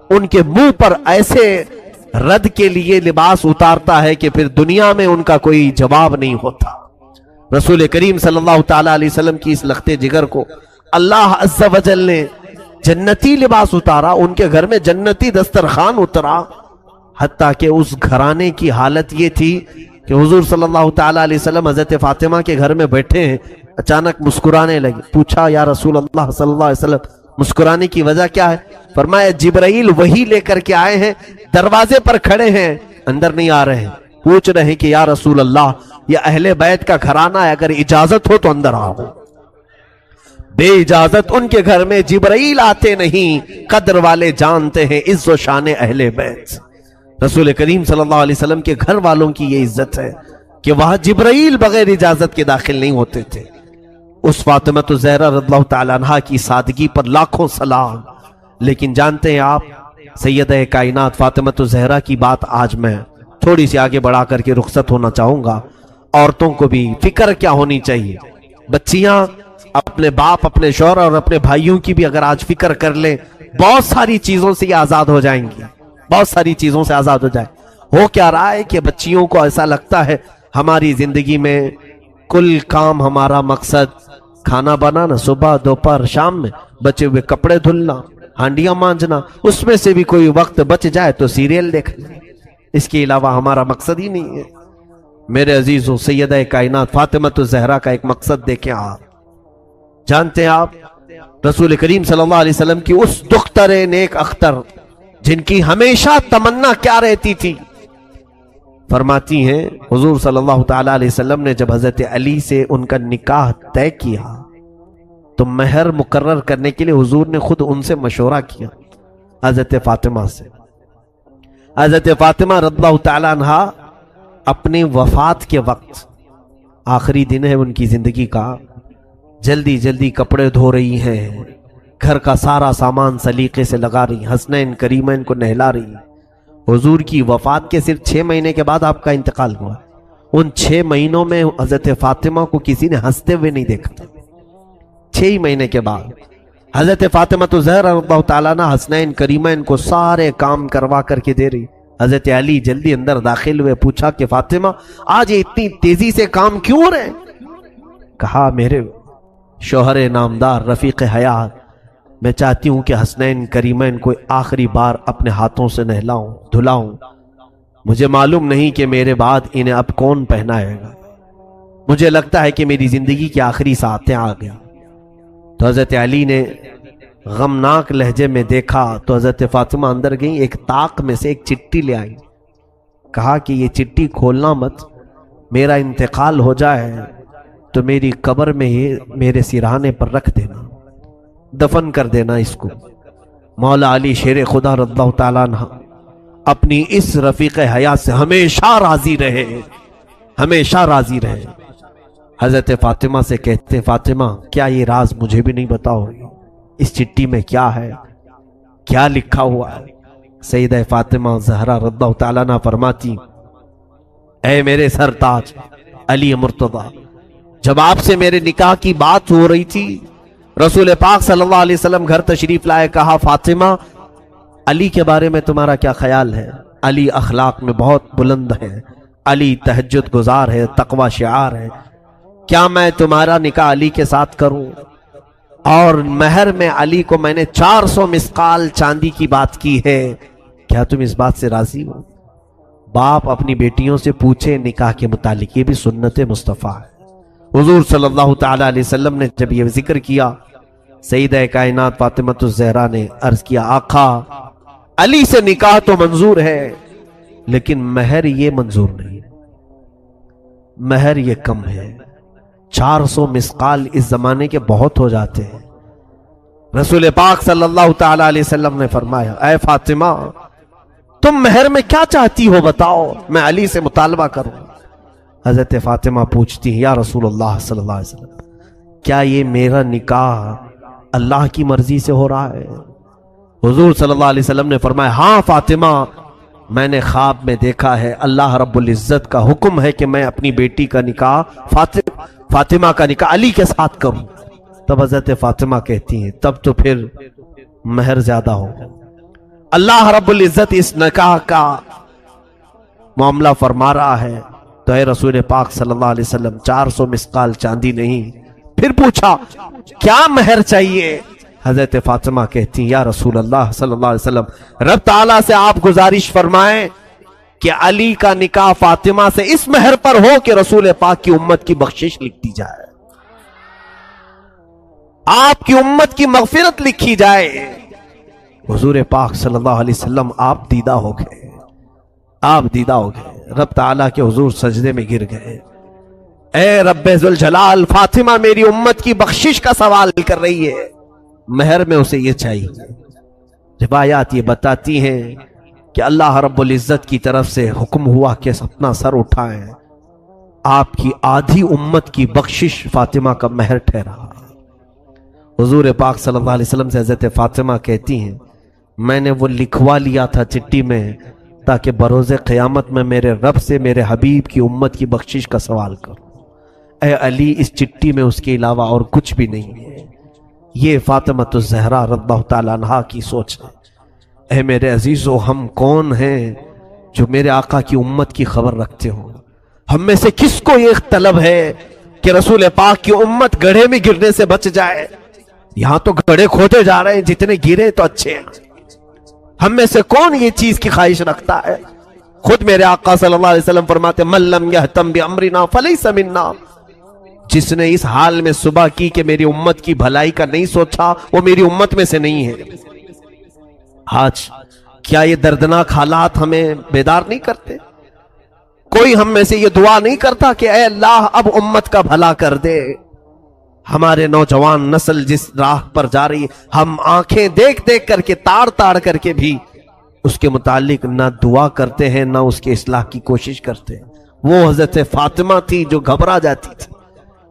ان کے منہ پر ایسے رد کے لیے لباس اتارتا ہے کہ پھر دنیا میں ان کا کوئی جواب نہیں ہوتا۔ رسول کریم صلی اللہ تعالیٰ علیہ وسلم کی اس لخت جگر کو اللہ عز و جل نے جنتی لباس اتارا، ان کے گھر میں جنتی دسترخوان اترا، حتیٰ کہ اس گھرانے کی حالت یہ تھی کہ حضور صلی اللہ تعالیٰ علیہ وسلم حضرت فاطمہ کے گھر میں بیٹھے ہیں، اچانک مسکرانے لگے۔ پوچھا یا رسول اللہ صلی اللہ علیہ وسلم مسکرانے کی وجہ کیا ہے؟ فرمایا جبرائیل وہی لے کر کے آئے ہیں، دروازے پر کھڑے ہیں، اندر نہیں آ رہے ہیں، پوچھ رہے ہیں کہ یا رسول اللہ یہ اہل بیت کا گھرانہ ہے، اگر اجازت ہو تو اندر آؤ۔ بے اجازت ان کے گھر میں جبرائیل آتے نہیں، قدر والے جانتے ہیں عز و شان اہل بیت۔ رسول کریم صلی اللہ علیہ وسلم کے گھر والوں کی یہ عزت ہے کہ وہاں جبرائیل بغیر اجازت کے داخل نہیں ہوتے تھے۔ اس فاطمہ الزہرا رضی اللہ تعالیٰ عنہا کی سادگی پر لاکھوں سلام۔ لیکن جانتے ہیں آپ، سیدہ کائنات فاطمہ الزہرا کی بات آج میں تھوڑی سی آگے بڑھا کر کے رخصت ہونا چاہوں گا۔ عورتوں کو بھی فکر کیا ہونی چاہیے، بچیاں اپنے باپ، اپنے شوہر اور اپنے بھائیوں کی بھی اگر آج فکر کر لیں، بہت ساری چیزوں سے یہ آزاد ہو جائیں گی، بہت ساری چیزوں سے آزاد ہو جائیں۔ ہو کیا رہا ہے کہ بچیوں کو ایسا لگتا ہے ہماری زندگی میں کل کام ہمارا مقصد کھانا بنانا، صبح دوپہر شام میں بچے ہوئے کپڑے دھلنا، ہانڈیاں مانجنا، اس میں سے بھی کوئی وقت بچ جائے تو سیریل دیکھنا، اس کے علاوہ ہمارا مقصد ہی نہیں ہے۔ میرے عزیزوں، سیدہ کائنات فاطمہ الزہرا کا ایک مقصد دیکھیں آپ، جانتے ہیں آپ رسول کریم صلی اللہ علیہ وسلم کی اس دختر نیک اختر جن کی ہمیشہ تمنا کیا رہتی تھی، فرماتی ہیں حضور صلی اللہ تعالیٰ علیہ وسلم نے جب حضرت علی سے ان کا نکاح طے کیا تو مہر مقرر کرنے کے لیے حضور نے خود ان سے مشورہ کیا، حضرت فاطمہ سے۔ حضرت فاطمہ رضی اللہ تعالیٰ عنہا اپنی وفات کے وقت، آخری دن ہے ان کی زندگی کا، جلدی جلدی کپڑے دھو رہی ہیں، گھر کا سارا سامان سلیقے سے لگا رہی، حسنین کریمین کو نہلا رہی۔ حضور کی وفات کے صرف 6 مہینے کے بعد آپ کا انتقال ہوا، ان 6 مہینوں میں حضرت فاطمہ کو کسی نے ہنستے ہوئے نہیں دیکھا تھا۔ 6 مہینے کے بعد حضرت فاطمہ تو زہرا رضی اللہ تعالیٰ عنہ حسنین کریمین کو سارے کام کروا کر کے دے رہی۔ حضرت علی جلدی اندر داخل ہوئے، پوچھا کہ فاطمہ آج اتنی تیزی سے کام کیوں ہو رہے ہیں؟ کہا میرے شوہر نامدار رفیق حیات، میں چاہتی ہوں کہ حسنین کریمین کو آخری بار اپنے ہاتھوں سے نہلاؤں دھلاؤں۔ مجھے معلوم نہیں کہ میرے بعد انہیں اب کون پہنائے گا، مجھے لگتا ہے کہ میری زندگی کی آخری ساعتیں آ گئی۔ تو حضرت علی نے غمناک لہجے میں دیکھا تو حضرت فاطمہ اندر گئیں، ایک طاق میں سے ایک چٹھی لے آئی، کہا کہ یہ چٹھی کھولنا مت، میرا انتقال ہو جائے تو میری قبر میں یہ میرے سرہانے پر رکھ دینا، دفن کر دینا اس کو۔ مولا علی شیر خدا رضی اللہ تعالیٰ عنہ اپنی اس رفیق حیات سے ہمیشہ راضی رہے، ہمیشہ راضی رہے۔ حضرت فاطمہ سے کہتے فاطمہ کیا یہ راز مجھے بھی نہیں بتاؤ، اس چٹھی میں کیا ہے، کیا لکھا ہوا ہے؟ سیدہ فاطمہ زہرا رضی اللہ تعالیٰ عنہ فرماتی، اے میرے سرتاج علی مرتضیٰ، جب آپ سے میرے نکاح کی بات ہو رہی تھی، رسول پاک صلی اللہ علیہ وسلم گھر تشریف لائے، کہا فاطمہ علی کے بارے میں تمہارا کیا خیال ہے؟ علی اخلاق میں بہت بلند ہے، علی تہجد گزار ہے، تقوی شعار ہے، کیا میں تمہارا نکاح علی کے ساتھ کروں؟ اور مہر میں علی کو میں نے 400 مسقال چاندی کی بات کی ہے، کیا تم اس بات سے راضی ہو؟ باپ اپنی بیٹیوں سے پوچھے نکاح کے متعلق، یہ بھی سنت مصطفیٰ ہے۔ حضور صلی اللہ تعالیٰ علیہ وسلم نے جب یہ ذکر کیا، سیدہ کائنات فاطمہ الزہرا نے عرض کیا آقا علی سے نکاح تو منظور ہے لیکن مہر یہ منظور نہیں ہے، مہر یہ کم ہے، 400 مسقال اس زمانے کے بہت ہو جاتے ہیں۔ رسول پاک صلی اللہ تعالیٰ علیہ وسلم نے فرمایا اے فاطمہ تم مہر میں کیا چاہتی ہو بتاؤ، میں علی سے مطالبہ کروں۔ حضرت فاطمہ پوچھتی ہیں یا رسول اللہ صلی اللہ علیہ وسلم کیا یہ میرا نکاح اللہ کی مرضی سے ہو رہا ہے؟ حضور صلی اللہ علیہ وسلم نے فرمایا ہاں فاطمہ، میں نے خواب میں دیکھا ہے اللہ رب العزت کا حکم ہے کہ میں اپنی بیٹی کا نکاح فاطمہ کا نکاح علی کے ساتھ کروں۔ تب حضرت فاطمہ کہتی ہیں تب تو پھر مہر زیادہ ہو، اللہ رب العزت اس نکاح کا معاملہ فرما رہا ہے تو اے رسول پاک صلی اللہ علیہ وسلم 400 مسقال چاندی نہیں۔ پھر پوچھا کیا مہر چاہیے؟ حضرت فاطمہ کہتی ہیں یا رسول اللہ صلی اللہ علیہ وسلم رب تعالیٰ سے آپ گزارش فرمائیں کہ علی کا نکاح فاطمہ سے اس مہر پر ہو کہ رسول پاک کی امت کی بخشش لکھ دی جائے، آپ کی امت کی مغفرت لکھی جائے۔ حضور پاک صلی اللہ علیہ وسلم آپ دیدہ ہو گئے، آپ دیدہ ہو گئے، رب تعالیٰ کے حضور سجدے میں گر گئے۔ اے رب ذوالجلال، فاطمہ میری امت کی بخشش کا سوال کر رہی ہے، مہر میں اسے یہ چاہیے۔ روایات یہ بتاتی ہیں کہ اللہ رب العزت کی طرف سے حکم ہوا کہ اپنا سر اٹھائیں، آپ کی آدھی امت کی بخشش فاطمہ کا مہر ٹھہرا۔ حضور پاک صلی اللہ علیہ وسلم سے حضرت فاطمہ کہتی ہیں میں نے وہ لکھوا لیا تھا چٹھی میں تاکہ بروز قیامت میں میرے رب سے میرے حبیب کی امت کی بخشش کا سوال کروں۔ اے علی اس چٹھی میں اس کے علاوہ اور کچھ بھی نہیں ہے، یہ فاطمہ الزہرا رضی اللہ تعالیٰ عنہا کی سوچ ہے۔ اے میرے عزیزو، ہم کون ہیں جو میرے آقا کی امت کی خبر رکھتے ہوں؟ ہم میں سے کس کو یہ طلب ہے کہ رسول پاک کی امت گڑھے میں گرنے سے بچ جائے؟ یہاں تو گڑھے کھودے جا رہے ہیں، جتنے گرے تو اچھے ہیں۔ ہم میں سے کون یہ چیز کی خواہش رکھتا ہے؟ خود میرے آقا صلی اللہ علیہ وسلم فرماتے من لم یہتم بامرنا فلیس منا، جس نے اس حال میں صبح کی کہ میری امت کی بھلائی کا نہیں سوچا وہ میری امت میں سے نہیں ہے۔ آج کیا یہ دردناک حالات ہمیں بیدار نہیں کرتے؟ کوئی ہم میں سے یہ دعا نہیں کرتا کہ اے اللہ اب امت کا بھلا کر دے؟ ہمارے نوجوان نسل جس راہ پر جا رہی ہے، ہم آنکھیں دیکھ دیکھ کر کے تاڑ تاڑ کر کے بھی اس کے متعلق نہ دعا کرتے ہیں نہ اس کے اصلاح کی کوشش کرتے ہیں۔ وہ حضرت فاطمہ تھی جو گھبرا جاتی تھی،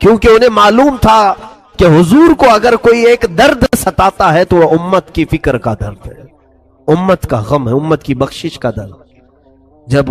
کیونکہ انہیں معلوم تھا کہ حضور کو اگر کوئی ایک درد ستاتا ہے تو وہ امت کی فکر کا درد ہے، امت کا غم ہے، امت کی بخشش کا درد۔ جب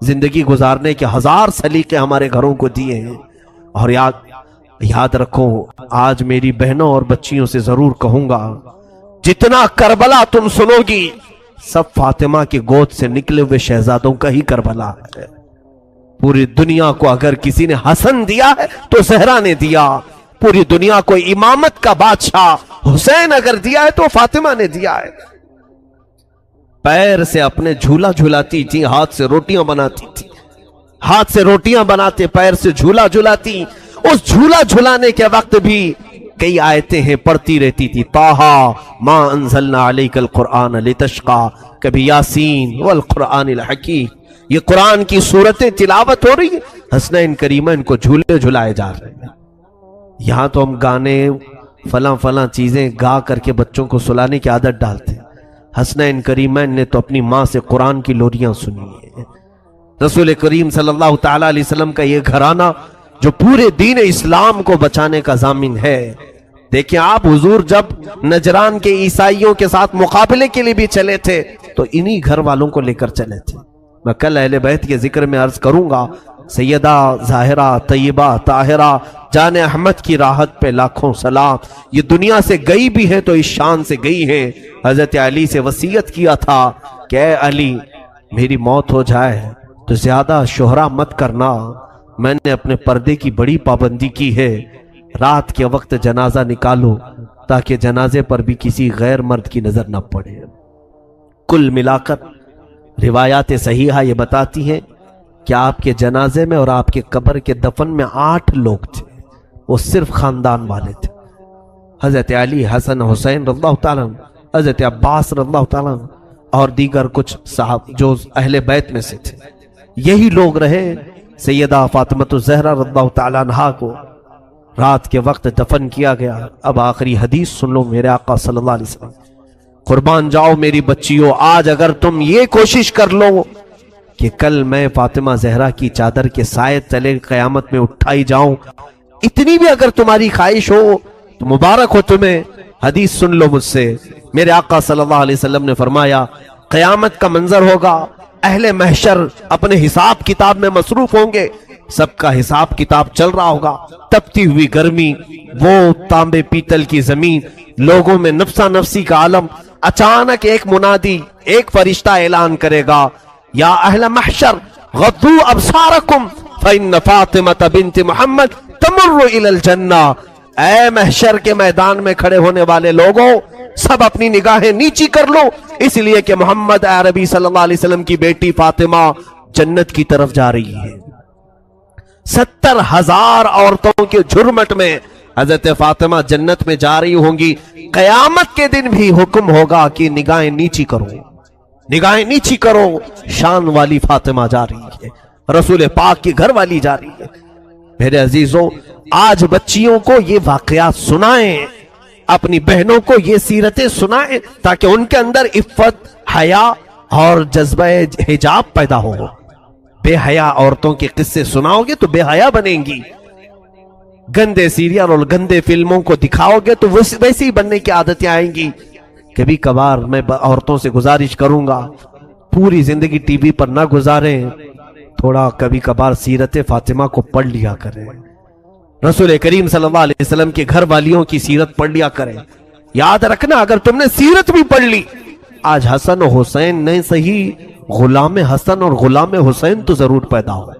زندگی گزارنے کے ہزار سلیقے ہمارے گھروں کو دیے ہیں. اور یاد رکھو، آج میری بہنوں اور بچیوں سے ضرور کہوں گا، جتنا کربلا تم سنو گی سب فاطمہ کی گود سے نکلے ہوئے شہزادوں کا ہی کربلا ہے. پوری دنیا کو اگر کسی نے حسن دیا ہے تو زہرا نے دیا. پوری دنیا کو امامت کا بادشاہ حسین اگر دیا ہے تو فاطمہ نے دیا ہے. پیر سے اپنے جھولا جھلاتی تھی، ہاتھ سے روٹیاں بناتی تھی. ہاتھ سے روٹیاں بناتے، پیر سے جھولا جھلاتی. اس جھولا جھلانے کے وقت بھی کئی آیتیں ہیں پڑھتی رہتی تھی. طٰہٰ ما انزلنا علیک القرآن لتشقیٰ، کبھی یاسین والقرآن الحکیم. یہ قرآن کی صورتیں تلاوت ہو رہی ہیں، حسنین کریمین کو جھولے جھلائے جا رہے ہیں. یہاں تو ہم گانے فلاں چیزیں گا کر کے بچوں کو سلانے کی عادت ڈالتے ہیں. حسنین کریمین نے تو اپنی ماں سے قرآن کی لوریاں سنی ہیں. رسول کریم صلی اللہ تعالیٰ علیہ وسلم کا یہ گھرانہ جو پورے دین اسلام کو بچانے کا ضامن ہے. دیکھیں آپ، حضور جب نجران کے عیسائیوں کے ساتھ مقابلے کے لیے بھی چلے تھے تو انہی گھر والوں کو لے کر چلے تھے. میں کل اہل بیت کے ذکر میں عرض کروں گا، سیدہ ظاہرہ طیبہ طاہرہ جان احمد کی راحت پہ لاکھوں سلام. یہ دنیا سے گئی بھی ہے تو اس شان سے گئی ہے. حضرت علی سے وصیت کیا تھا کہ اے علی، میری موت ہو جائے تو زیادہ شہرا مت کرنا. میں نے اپنے پردے کی بڑی پابندی کی ہے، رات کے وقت جنازہ نکالو تاکہ جنازے پر بھی کسی غیر مرد کی نظر نہ پڑے. کل ملا کر روایات صحیحہ یہ بتاتی ہیں کہ آپ کے جنازے میں اور آپ کے قبر کے دفن میں 8 لوگ تھے، وہ صرف خاندان والے تھے. حضرت علی، حسن حسین رضی اللہ تعالیٰ عنہ، حضرت عباس رضی اللہ تعالیٰ عنہ اور دیگر کچھ صاحب جو اہل بیت میں سے تھے. یہی لوگ رہے. سیدہ فاطمہ الزہرا رضی اللہ تعالیٰ عنہا کو رات کے وقت دفن کیا گیا. اب آخری حدیث سن لو میرے آقا صلی اللہ علیہ وسلم. قربان جاؤ میری بچیوں، آج اگر تم یہ کوشش کر لو کہ کل میں فاطمہ زہرا کی چادر کے سائے تلے قیامت میں اٹھائی جاؤں، اتنی بھی اگر تمہاری خواہش ہو تو مبارک ہو تمہیں. حدیث سن لو مجھ سے. میرے آقا صلی اللہ علیہ وسلم نے فرمایا، قیامت کا منظر ہوگا، اہل محشر اپنے حساب کتاب میں مصروف ہوں گے، سب کا حساب کتاب چل رہا ہوگا. تپتی ہوئی گرمی، وہ تانبے پیتل کی زمین، لوگوں میں نفسا نفسی کا عالم. اچانک ایک منادی، ایک فرشتہ اعلان کرے گا، یا اہل محشر غضوا ابصارکم فإن فاطمہ بنت محمد تمر الی الجنہ. اے محشر کے میدان میں کھڑے ہونے والے لوگوں، سب اپنی نگاہیں نیچی کر لو، اس لیے کہ محمد عربی صلی اللہ علیہ وسلم کی بیٹی فاطمہ جنت کی طرف جا رہی ہے. 70,000 عورتوں کے جھرمٹ میں حضرت فاطمہ جنت میں جا رہی ہوں گی. قیامت کے دن بھی حکم ہوگا کہ نگاہیں نیچی کرو، نگاہیں نیچی کرو. شان والی فاطمہ جا رہی ہے، رسول پاک کی گھر والی جا رہی ہے. میرے عزیزوں، آج بچیوں کو یہ واقعات سنائیں، اپنی بہنوں کو یہ سیرتیں سنائیں تاکہ ان کے اندر عفت، حیا اور جذبہ حجاب پیدا ہو. بے حیا عورتوں کے قصے سناؤ گے تو بے حیا بنیں گی. گندے سیریل اور گندے فلموں کو دکھاؤ گے تو ویسے ہی بننے کی عادتیں آئیں گی. کبھی کبھار میں عورتوں سے گزارش کروں گا، پوری زندگی ٹی وی پر نہ گزاریں، تھوڑا کبھی کبھار سیرت فاطمہ کو پڑھ لیا کریں. رسول کریم صلی اللہ علیہ وسلم کے گھر والیوں کی سیرت پڑھ لیا کریں. یاد رکھنا، اگر تم نے سیرت بھی پڑھ لی، آج حسن و حسین نہیں صحیح، غلام حسن اور غلام حسین تو ضرور پیدا ہوگا.